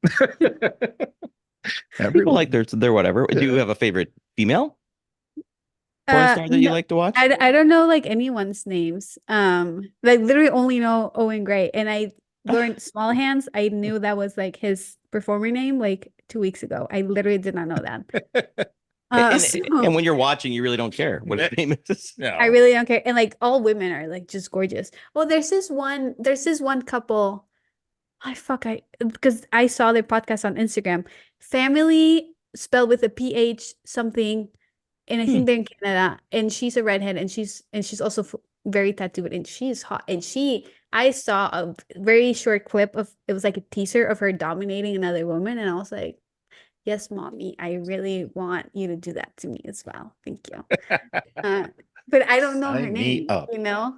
people like their whatever. Do you have a favorite female porn star that you like to watch? I don't know like anyone's names. Like literally only know Owen Gray, and I learned Small Hands. I knew that was like his performer name like 2 weeks ago. I literally did not know that. And when you're watching, you really don't care what his name is. No. I really don't care. And like all women are like just gorgeous. Well, there's this one couple. Because I saw their podcast on Instagram. Family spelled with a PH something, and I think they're in Canada. And she's a redhead, and she's also very tattooed, and she's hot. And I saw a very short clip of it was like a teaser of her dominating another woman, and I was like, yes, mommy, I really want you to do that to me as well. Thank you. But I don't know her name, you know?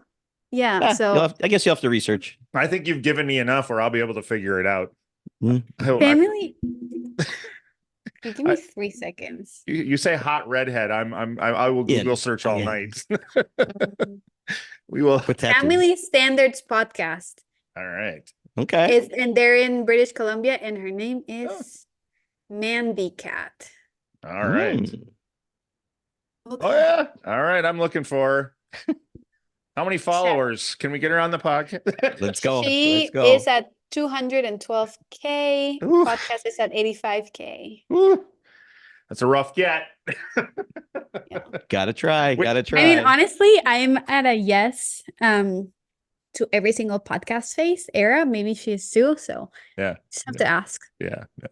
Yeah. So I guess you'll have to research. I think you've given me enough where I'll be able to figure it out. Family. You give me 3 seconds. You say hot redhead. I will Google search all night. We will. Family Standards Podcast. All right. Okay. And they're in British Columbia, and her name is Mandy Cat. All right. Okay. Oh yeah. All right. I'm looking for her. How many followers can we get her on the podcast? Let's go. She is at 212K. Ooh. Podcast is at 85K. Ooh. That's a rough get. Gotta try. I mean, honestly, I'm at a yes to every single podcast face era. Maybe she is too. So yeah, just have to ask. Yeah, no.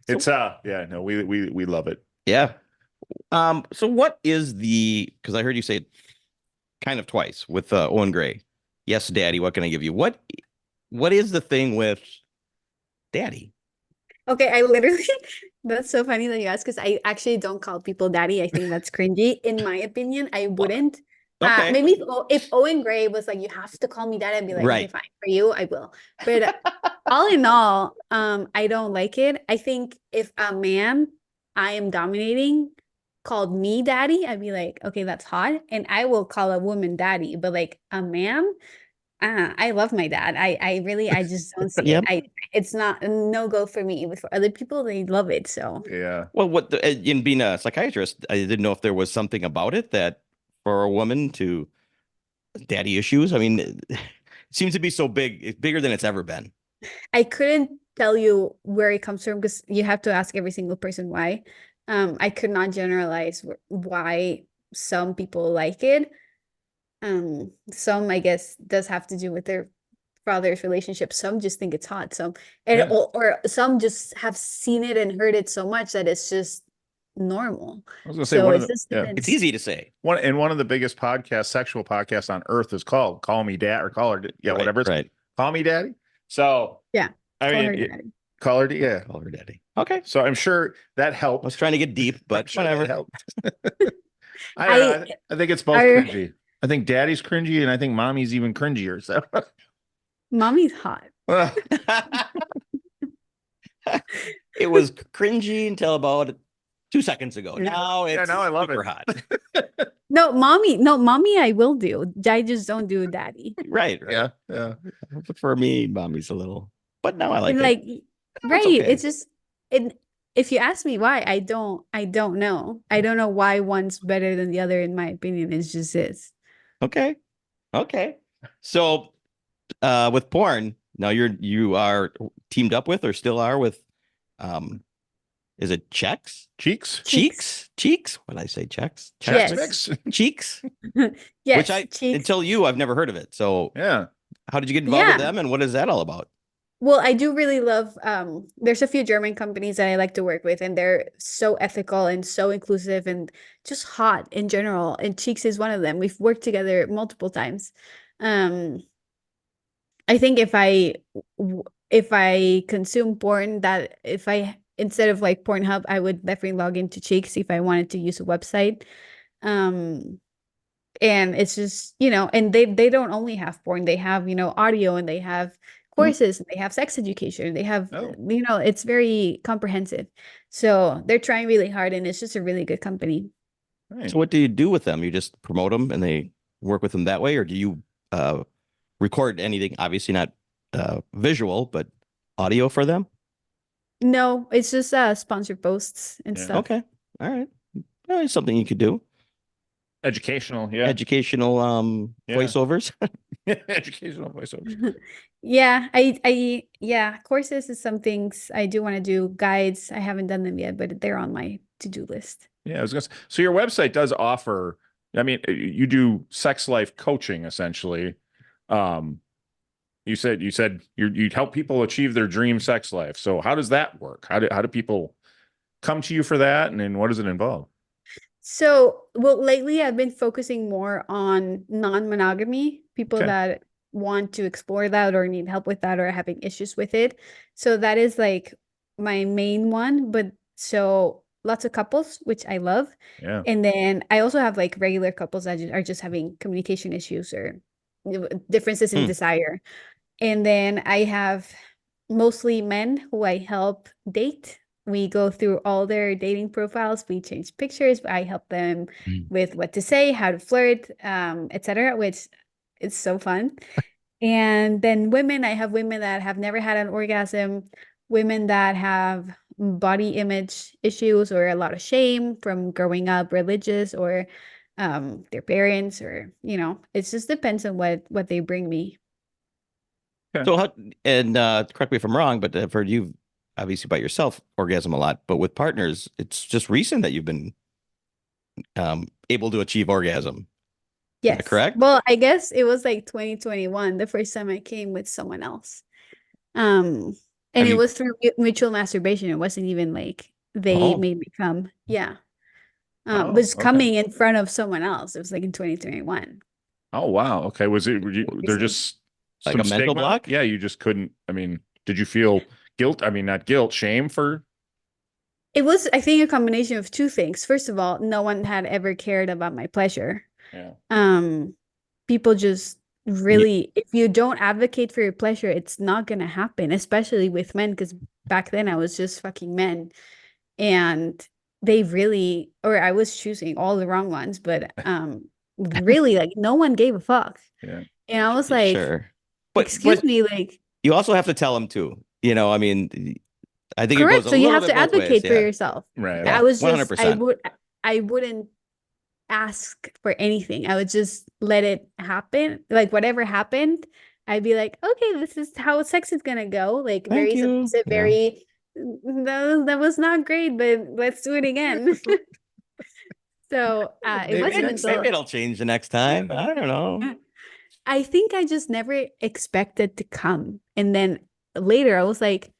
It's no, we love it. Yeah. So what is because I heard you say it kind of twice with Owen Gray. Yes, Daddy, what can I give you? What is the thing with Daddy? Okay, I literally, that's so funny that you ask, because I actually don't call people daddy. I think that's cringy. In my opinion, I wouldn't. Okay. Maybe if Owen Gray was like, you have to call me daddy, I'd be like, okay, fine, for you, I will. But all in all, I don't like it. I think if a man I am dominating called me daddy, I'd be like, okay, that's hot. And I will call a woman daddy, but like a man, I love my dad. I just don't see it. It's not a no-go for me, but for other people, they love it. So yeah. Well, in being a psychiatrist, I didn't know if there was something about it that for a woman to daddy issues. I mean, it seems to be so big. It's bigger than it's ever been. I couldn't tell you where it comes from, because you have to ask every single person why. I could not generalize why some people like it. Some, I guess, does have to do with their father's relationship. Some just think it's hot. Some or some just have seen it and heard it so much that it's just normal. I was gonna say it's easy to say. One of the biggest sexual podcasts on earth is called "Call Me Dad" or "Call Her." Yeah, whatever. It's Call Me Daddy. So yeah, I mean, call her daddy. Okay. So I'm sure that helped. I was trying to get deep, but whatever. Helped. I think it's both cringy. I think daddy's cringy, and I think mommy's even cringier. So mommy's hot. It was cringy until about 2 seconons ago. Now it's now I love super it. hot. No, mommy, I will do. I just don't do daddy. Right. Yeah. For me, mommy's a little, but now I like it. Right. okay. It's just, And if you ask me why, I don't know. I don't know why one's better than the other, in my opinion. It's just is. Okay. Okay. So with porn, now you are teamed up with or still are with um is it Cheeks? Cheeks? Cheeks? What did I say? Checks? Chex Yes. Mix? Cheeks? Yes, Which cheeks. until you, I've never heard of it. So Yeah. how did you get involved with Yeah. them and what is that all about? Well, I do really love there's a few German companies that I like to work with, and they're so ethical and so inclusive and just hot in general. And Cheeks is one of them. We've worked together multiple times. Um I think if I consume porn, that if I instead of like Pornhub, I would definitely log into Cheeks if I wanted to use a website. Um and it's just, and they don't only have porn, they have, audio, and they have Mm. courses, and they have sex education, they have, Oh. it's very comprehensive. So they're trying really hard, and it's just a really good company. Right. So what do you do with them? You just promote them and they work with them that way, or do you record anything? Obviously not visual, but audio for them? No, it's just sponsored posts and Yeah. stuff. Okay. All right. Well, it's something you could do. Educational. Yeah. Educational Yeah. voiceovers. Educational voiceovers. Yeah, courses is some things I do want to do. Guides, I haven't done them yet, but they're on my to-do list. Yeah. I was gonna say, so your website does offer, I mean, you do sex life coaching essentially. You said you'd help people achieve their dream sex life. So how does that work? How do people come to you for that? And then what does it involve? So, well, lately I've been focusing more on non-monogamy, people Okay. that want to explore that or need help with that or are having issues with it. So that is like my main one, but so lots of couples, which I love. Yeah. And then I also have like regular couples that are just having communication issues or differences in Hmm. desire. And then I have mostly men who I help date. We go through all their dating profiles. We change pictures. I help them with what to say, how to flirt, etc., which is so fun. And then women, I have women that have never had an orgasm, women that have body image issues or a lot of shame from growing up religious or their parents, or it just depends on what they bring me. So how, and correct me if I'm wrong, but I've heard you obviously by yourself orgasm a lot, but with partners, it's just recent that you've been able to achieve orgasm. Is that Yes. correct? Well, I guess it was like 2021, the first time I came with someone else. And Have it you- was through mutual masturbation. It wasn't even like they Oh. made me come. Yeah. Oh, Was okay. coming in front of someone else. It was like in 2021. Oh, wow. Okay. Was it, they're Recent. just Like some a mental stigma? block? Yeah. You just couldn't, I mean, did you feel guilt? I mean, not guilt, shame for? It was, I think, a combination of two things. First of all, no one had ever cared about my pleasure. Yeah. People just really, if you don't advocate for your pleasure, it's not gonna happen, especially with men, because back then I was just fucking men, and they really, or I was choosing all the wrong ones, but really, like, no one gave a fuck. Yeah. And I was like, Sure. But excuse me, like, you also have to tell them too. I mean, I think it goes correct. a So you little have bit to both ways. advocate for Yeah. yourself. Right. Yeah. I was just, 100%. I wouldn't ask for anything. I would just let it happen. Like whatever happened, I'd be like, okay, this is how sex is gonna go. Like Thank very you. submissive, Yeah. very that was not great, but let's do it again. So it wasn't until Maybe it'll change the next time. I don't know. I think I just never expected to come. And then later I was like,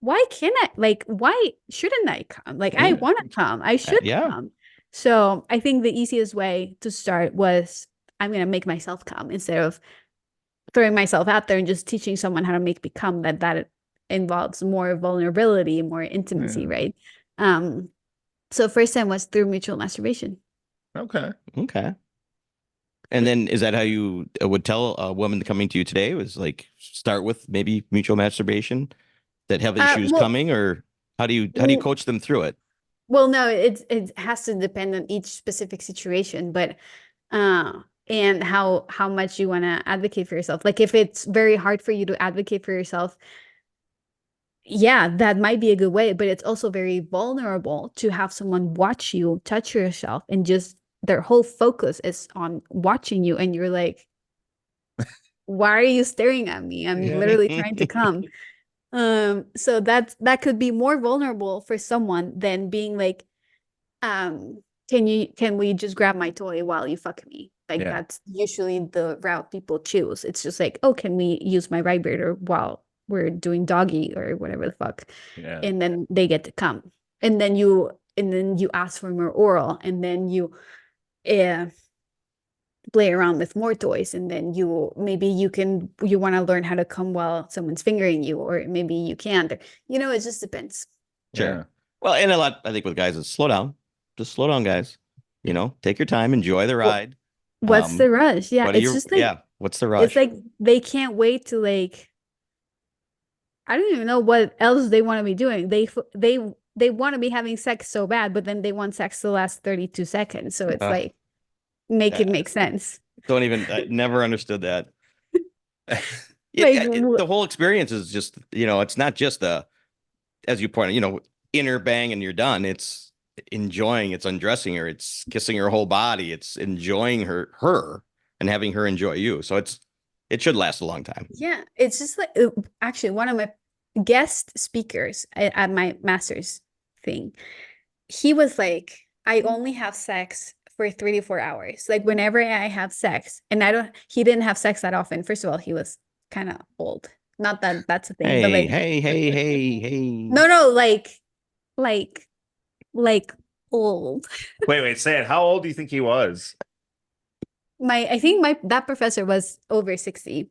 why can't I? Like, why shouldn't I come? Like, I Yeah. want to come. I should Yeah. come. So I think the easiest way to start was I'm going to make myself come instead of throwing myself out there and just teaching someone how to make me come. That involves more vulnerability, more intimacy, Yeah. right? So first time was through mutual masturbation. Okay. Okay. And then is that how you would tell a woman coming to you today? Was like start with maybe mutual masturbation that have issues Well, coming, or how do you coach them through it? Well, no, it has to depend on each specific situation, but and how much you want to advocate for yourself. Like if it's very hard for you to advocate for yourself, yeah, that might be a good way, but it's also very vulnerable to have someone watch you touch yourself and just their whole focus is on watching you. And you're like, why are you staring at me? I'm Yeah. literally trying to come. So that could be more vulnerable for someone than being like, can we just grab my toy while you fuck me? Like Yeah. that's usually the route people choose. It's just like, oh, can we use my vibrator while we're doing doggy or whatever the fuck? Yeah. And then they get to come. And then you ask for more oral, and then you uh play around with more toys, and then you want to learn how to come while someone's fingering you, or maybe you can't. It just depends. Sure. Yeah. Well, and a lot, I think, with guys is slow down. Just slow down, guys. Take your time, enjoy the Well, ride. what's the rush? Yeah, What are it's you? just like Yeah. What's the it's rush? like they can't wait to like I don't even know what else they want to be doing. They want to be having sex so bad, but then they want sex to last 32 seconds. So it's like make it uh, make sense. don't even. I never understood that. Like The whole experience is just, it's not just as you pointed, inner bang and you're done. It's enjoying, it's undressing her, it's kissing her whole body, it's enjoying her and having her enjoy you. So it should last a long time. yeah, it's just like actually one of my guest speakers at my master's thing, he was like, I only have sex for 3 to 4 hours. Like whenever I have sex, and he didn't have sex that often. First of all, he was kind of old. Not that that's a thing, but Hey, like, hey, hey, hey, hey. no, like, like old. Wait, say it. How old do you think he was? I think that professor was over 60.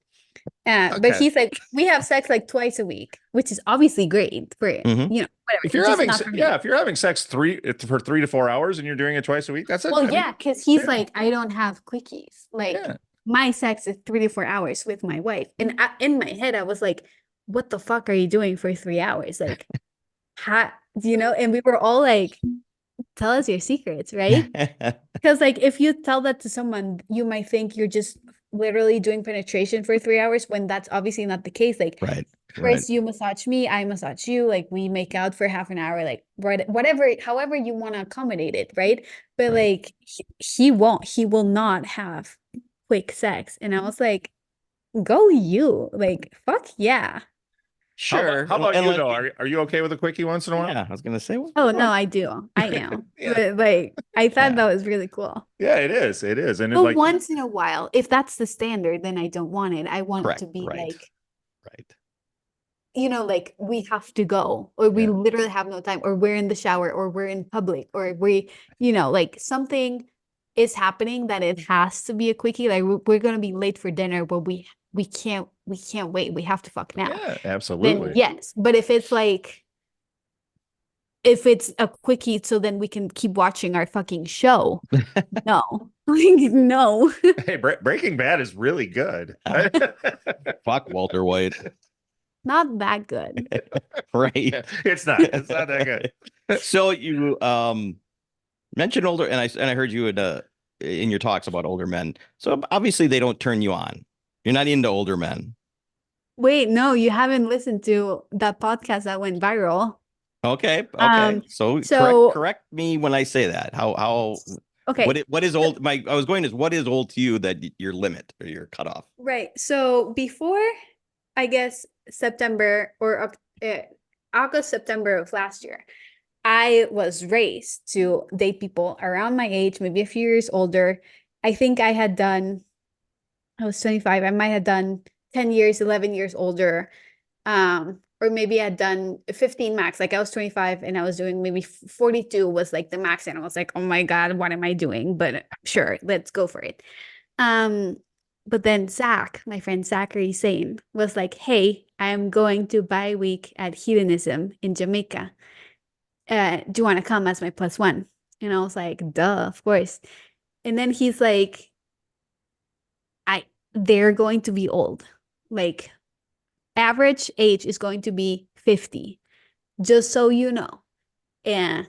But Okay. he's like, we have sex like twice a week, which is obviously great for Mhm. whatever. If you're It's just having, not for me. if you're having sex for 3 to 4 hours and you're doing it twice a week, that's Well, yeah, because he's yeah. like, I don't have quickies. Like Yeah. my sex is 3 to 4 hours with my wife. And in my head, I was like, what the fuck are you doing for 3 hours? Like, how, and we were all like, tell us your secrets, right? Because like if you tell that to someone, you might think you're just literally doing penetration for 3 hours when that's obviously not the case. Like Right. first you massage me, I massage you, like we make out for half an hour, like whatever, however you want to accommodate it, right? But Right. like he will not have quick sex. And I was like, go you, like fuck yeah. Sure. How about And you like, though? Are you okay with a quickie once in a while? yeah, I was gonna say, Oh no, I do. I am. Yeah. But like I thought Yeah. that was really cool. Yeah, it is. It is. And it's But like, once in a while, if that's the standard, then I don't want it. I want it correct. to be Right. like, Right. like we have to go, or we Yeah. literally have no time, or we're in the shower, or we're in public, or like something is happening that it has to be a quickie. Like we're gonna be late for dinner, but we can't wait. We have to fuck now. yeah, Then absolutely. yes. But if it's a quickie, so then we can keep watching our fucking show. No, like no. Hey, Breaking Bad is really good. Fuck Walter White. Not that good. Right. It's not. It's not that good. So you mentioned older, and I heard you in your talks about older men. So obviously they don't turn you on. You're not into older men. Wait, no, you haven't listened to that podcast that went viral. Okay. Okay. So So correct me when I say that. How okay, what is old? I was going to, what is old to you that your limit or your cutoff? right. So before, I guess September or August, September of last year, I was raised to date people around my age, maybe a few years older. I think I was 25. I might have done 10 years, 11 years older. Or maybe I had done 15 max. Like I was 25 and I was doing maybe 42 was like the max. And I was like, oh my God, what am I doing? But sure, let's go for it. But then Zach, my friend Zachary Sane, was like, hey, I'm going to bi-week at Hedonism in Jamaica. Do you want to come as my plus one? And I was like, duh, of course. And then he's like, they're going to be old. Like average age is going to be 50, just so you know. And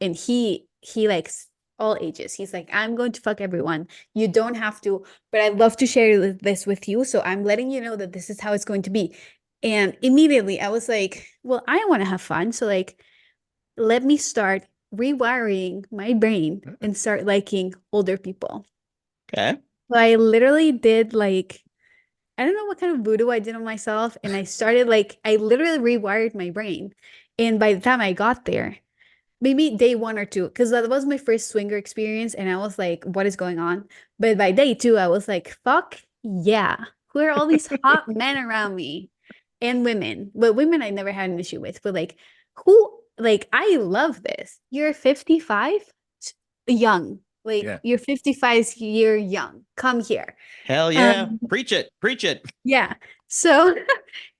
he likes all ages. He's like, I'm going to fuck everyone. You don't have to, but I'd love to share this with you. So I'm letting you know that this is how it's going to be. And immediately I was like, well, I want to have fun. So like, let me start rewiring my brain and start liking older people. Okay. So I literally did like, I don't know what kind of voodoo I did on myself. And I started like, I literally rewired my brain. And by the time I got there, maybe day 1 or 2, because that was my first swinger experience. And I was like, what is going on? But by day 2, I was like, fuck yeah. Who are all these hot men around me and women? But women I never had an issue with. But like, who, like, I love this. You're 55, young. Like, Yeah. you're 55, you're young. Come here. Hell yeah. Preach it. Preach it. Yeah. So,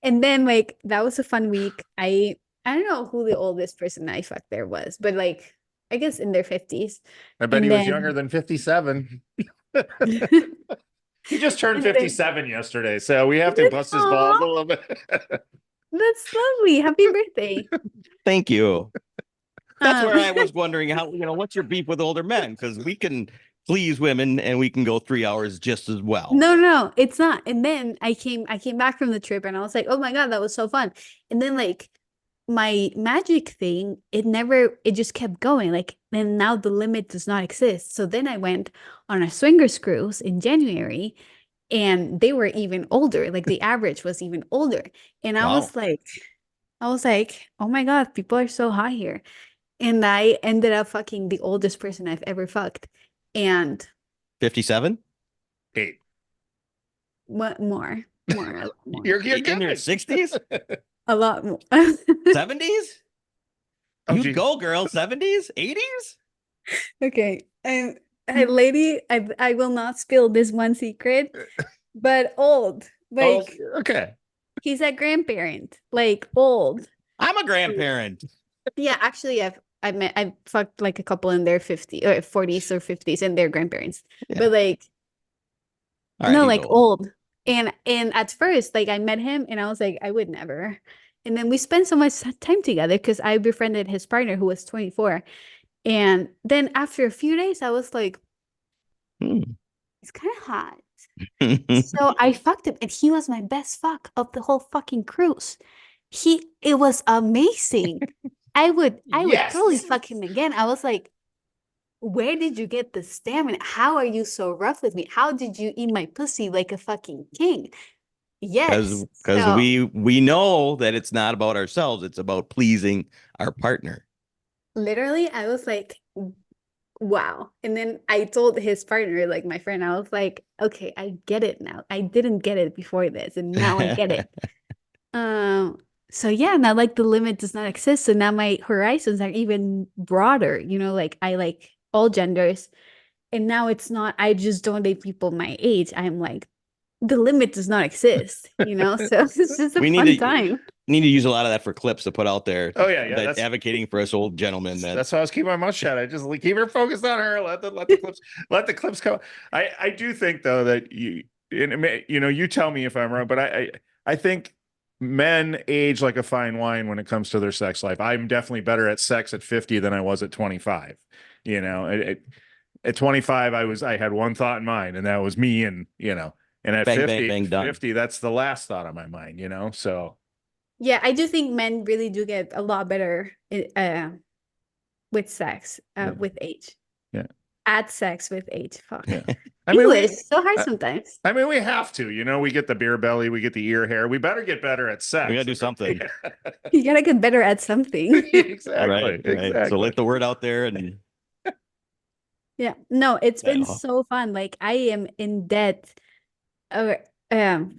and then like that was a fun week. I don't know who the oldest person I fucked there was, but like I guess in their 50s. I bet And he was then younger than 57. He just turned and then 57 yesterday, so we have to bust his balls a Aw, little bit. that's lovely. Happy birthday. Thank you. That's where I Um, was wondering how, what's your beef with older men? Because we can please women and we can go 3 hours just as well. no, it's not. And then I came back from the trip and I was like, oh my God, that was so fun. And then like my magic thing, it just kept going. Like, and now the limit does not exist. So then I went on a swingers cruise in January and they were even older. Like the average was even older. And I Wow. was like, oh my God, people are so hot here. And I ended up fucking the oldest person I've ever fucked. And 57? 8. what more? A lot more. You're In your good. 60s? A lot more. 70s? Oh, You geez. go, girl. 70s? 80s? Okay. Lady, I will not spill this one secret, but old. Oh, Like okay. he's a grandparent. Like old. I'm a grandparent. Yeah, actually I've fucked like a couple in their 50 or 40s or 50s and their grandparents. Yeah. But like All right, no, he's like old. old. And at first, like I met him and I was like, I would never. And then we spent so much time together because I befriended his partner who was 24. And then after a few days, I was like, Hmm. it's kind of hot. So I fucked him, and he was my best fuck of the whole fucking cruise. It was amazing. I would Yes. totally fuck him again. I was like, where did you get the stamina? How are you so rough with me? How did you eat my pussy like a fucking king? Yes. Because So we know that it's not about ourselves, it's about pleasing our partner. literally, I was like, wow. And then I told his partner, like my friend, I was like, okay, I get it now. I didn't get it before this, and now I get it. So yeah, now like the limit does not exist. So now my horizons are even broader, like I like all genders. And now it's not, I just don't date people my age. I'm like, the limit does not exist, So it's just a We fun need time. to use a lot of that for clips to put out there. Oh, yeah, that advocating for us old gentlemen. That's why I was keeping my mouth shut. I just keep her focused on her. Let the clips come. I do think though that you tell me if I'm wrong, but I think men age like a fine wine when it comes to their sex life. I'm definitely better at sex at 50 than I was at 25. At 25, I had one thought in mind, and that was me, and and at Bang, 50, bang, bang, done. 50, that's the last thought on my mind, so. Yeah, I do think men really do get a lot better with sex, Yeah. with age. Yeah. At sex with age. Fuck. Yeah. I mean, English, so hard sometimes. I mean, we have to, we get the beer belly, we get the ear hair. We better get better at sex. We gotta do something. You gotta get better at something. Exactly. Right. Exactly. So let the word out there and Yeah. No, it's been Yeah. so fun. Like I am in debt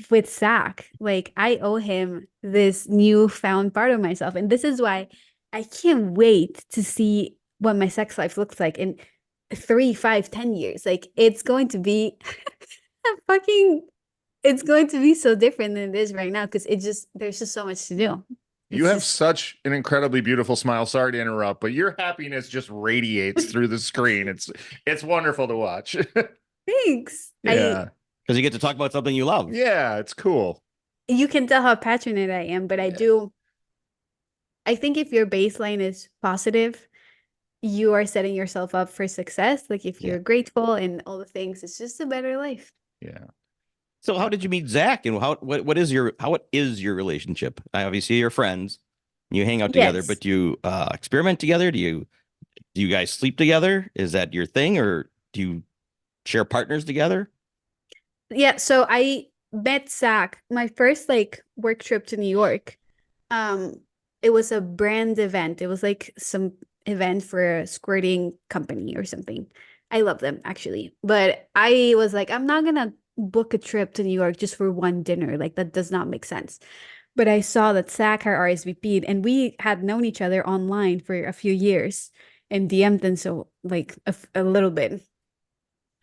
with Zach. Like I owe him this newfound part of myself. And this is why I can't wait to see what my sex life looks like in 3, 5, 10 years. Like it's going to be it's going to be so different than it is right now because there's just so much to do. You have such an incredibly beautiful smile. Sorry to interrupt, but your happiness just radiates through the screen. It's wonderful to watch. Thanks. Yeah. because you get to talk about something you love. Yeah, it's cool. You can tell how passionate I am, but I think if your baseline is positive, you are setting yourself up for success. Like if you're grateful and all the things, it's just a better life. Yeah. So how did you meet Zach, and what is your relationship? Obviously, you're friends, you hang out together, but Yes. do you experiment together? Do you guys sleep together? Is that your thing, or do you share partners together? Yeah, so I met Zach my first like work trip to New York. Um, it was a brand event. It was like some event for a squirting company or something. I love them actually. But I was like, I'm not gonna book a trip to New York just for one dinner. Like that does not make sense. But I saw that Zach had RSVP'd and we had known each other online for a few years and DM'd and so like a little bit.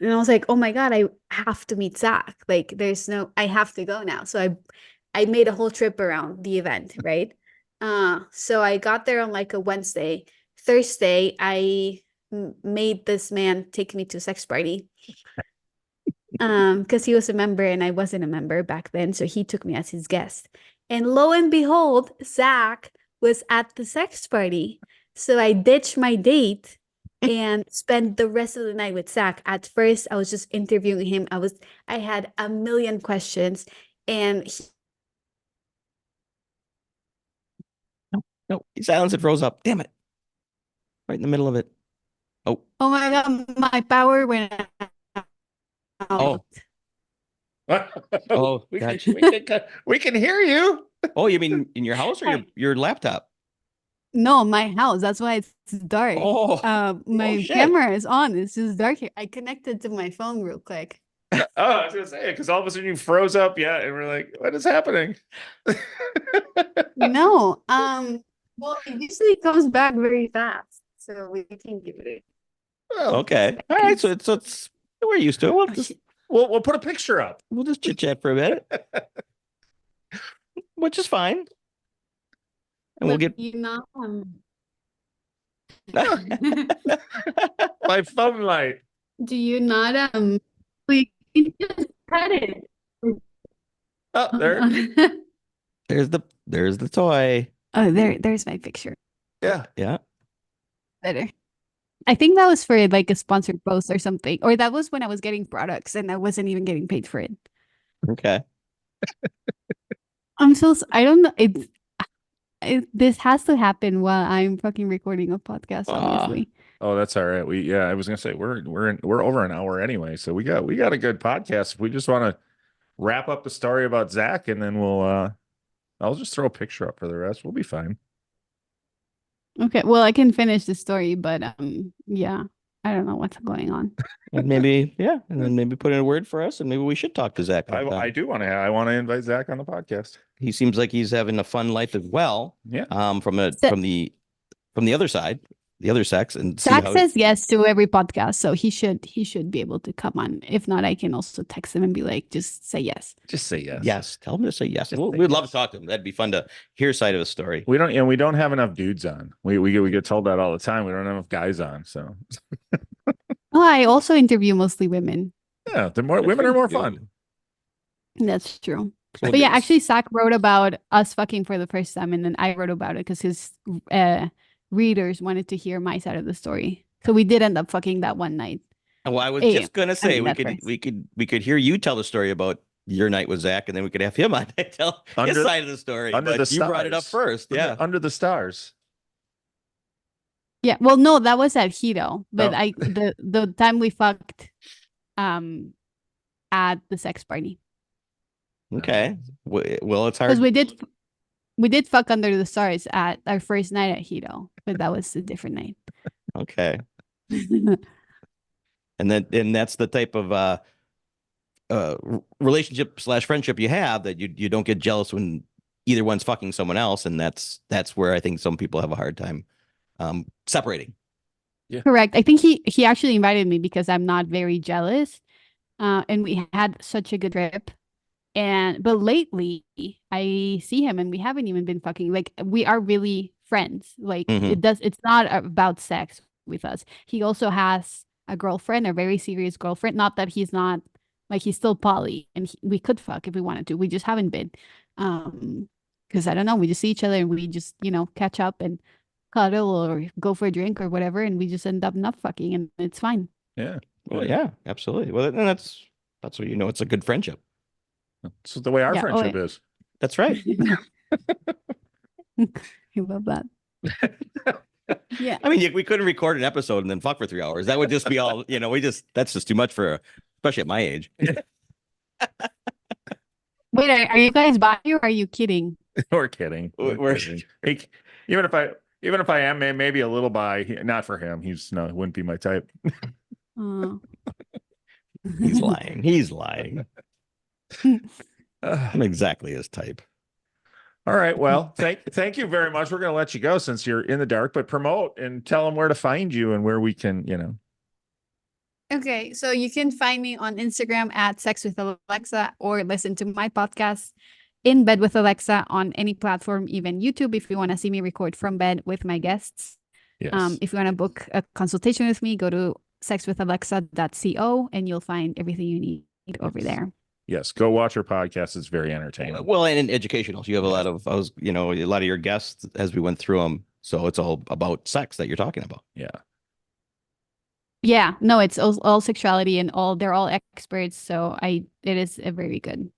And I was like, oh my God, I have to meet Zach. Like I have to go now. So I made a whole trip around the event, right? So I got there on like a Wednesday. Thursday, I made this man take me to a sex party. Because he was a member and I wasn't a member back then. So he took me as his guest. And lo and behold, Zach was at the sex party. So I ditched my date and spent the rest of the night with Zach. At first, I was just interviewing him. I had a million questions and No, he silenced it, froze up. Damn it! Right in the middle of it. Oh, oh my God, my power went oh, out. oh, we gotcha. we can hear you. Oh, you mean in your house or your laptop? No, my house. That's why it's dark. Oh, My shit. camera is on. It's just dark here. I connected to my phone real quick. Oh, I was gonna say because all of a sudden you froze up, yeah, and we're like, what is happening? No, well, it usually comes back very fast, so we can give it Well, Okay. All right. So it's we're used to it. we'll put a picture up. We'll just chit chat for a minute, which is fine, and we'll But get. you know, My phone light. do you not we can just cut it. Oh, there. There's the toy. Oh, there's my picture. Yeah. Yeah. Better. I think that was for like a sponsored post or something, or that was when I was getting products and I wasn't even getting paid for it. Okay. I don't know. This has to happen while I'm fucking recording a podcast, obviously. Oh, that's all right. I was gonna say we're over an hour anyway, so we got a good podcast. If we just want to wrap up the story about Zach, and then I'll just throw a picture up for the rest. We'll be fine. Okay, well, I can finish the story, but yeah, I don't know what's going on. And maybe, yeah, and then maybe put in a word for us, and maybe we should talk to Zach. I I want to invite Zach on the podcast. He seems like he's having a fun life as well. Yeah. From the other side, the other sex, and see Zach how. says yes to every podcast, so he should be able to come on. If not, I can also text him and be like, just say yes. Just say yes. Yes, tell him to say yes. Just say We'd love yes. to talk to him. That'd be fun to hear side of the story. We don't have enough dudes on. We get told that all the time. We don't have enough guys on. So Oh, I also interview mostly women. yeah, women are more fun. That's true. So But yeah, actually, Zach wrote about us fucking for the first time, and then I wrote about it because his readers wanted to hear my side of the story. So we did end up fucking that one night. Well, I was Yeah, just gonna say that first. we could hear you tell the story about your night with Zach, and then we could have him on to tell his side of the story. But you brought it up first, yeah. Under the stars. Yeah, well, no, that was at Hito, but Oh. the time we fucked at the sex party. Okay. Well, it's hard. Because we did fuck under the stars at our first night at Hito, but that was a different night. Okay. And that's the type of relationship / friendship you have, that you don't get jealous when either one's fucking someone else, and that's where I think some people have a hard time separating. Yeah. Correct. I think he actually invited me because I'm not very jealous. And we had such a good trip. But lately I see him and we haven't even been fucking. Like, we are really friends. Like, it's not about sex with us. He also has a girlfriend, a very serious girlfriend. Not that he's not, like, he's still poly, and we could fuck if we wanted to. We just haven't been. Because I don't know, we just see each other and we just, catch up and cuddle or go for a drink or whatever, and we just end up not fucking, and it's fine. Yeah. Well, yeah, absolutely. Well, then that's what it's a good friendship. That's the way our Yeah, friendship is. That's right. I love that. Yeah. I mean, we couldn't record an episode and then fuck for 3 hours. That would just be all, that's just too much especially at my age. Wait, are you guys bi or are you kidding? We're kidding. We're- Kidding. Even if I am maybe a little bi, not for him. Wouldn't be my type. Oh. He's lying. He's lying. I'm exactly his type. All right. Well, thank you very much. We're going to let you go since you're in the dark, but promote and tell them where to find you and where we can, Okay, so you can find me on Instagram at Sex with Alexa or listen to my podcast In Bed with Alexa on any platform, even YouTube, if you want to see me record from bed with my guests. Yes. If you want to book a consultation with me, go to sexwithalexa.co and you'll find everything you need over there. Yes. Go watch her podcast. It's very entertaining. Well, and educational. You have a lot of, a lot of your guests as we went through them. So it's all about sex that you're talking about. Yeah. Yeah, no, it's all sexuality and they're all experts. So it is a very good,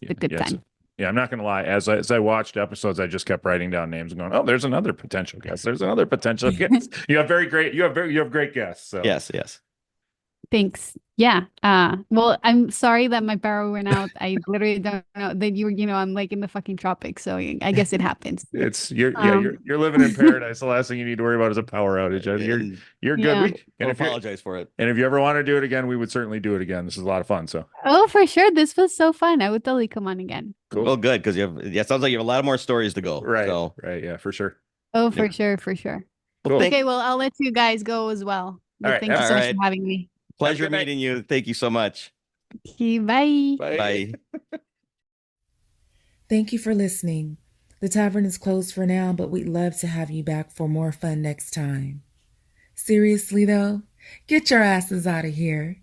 a good time. Yeah, I'm not going to lie. As I watched episodes, I just kept writing down names and going, "Oh, there's another potential guest. There's another potential guest." You have great guests. So Yes. Thanks. Yeah. Well, I'm sorry that my power went out. I literally don't know that I'm like in the fucking tropics, so I guess it happens. you're living in paradise. The last thing you need to worry about is a power outage. You're good. I'll apologize for it. And if you ever want to do it again, we would certainly do it again. This is a lot of fun. So. Oh, for sure. This was so fun. I would totally come on again. Cool. Well, good, because it sounds like you have a lot more stories to go. Right. So. Right. Yeah, for sure. Oh, for sure. For sure. Well, Okay. Well, I'll let you guys go as well. But All right. thank you so much for having me. Pleasure meeting you. Thank you so much. Okay, bye. Bye. Thank you for listening. The tavern is closed for now, but we'd love to have you back for more fun next time. Seriously, though, get your asses out of here.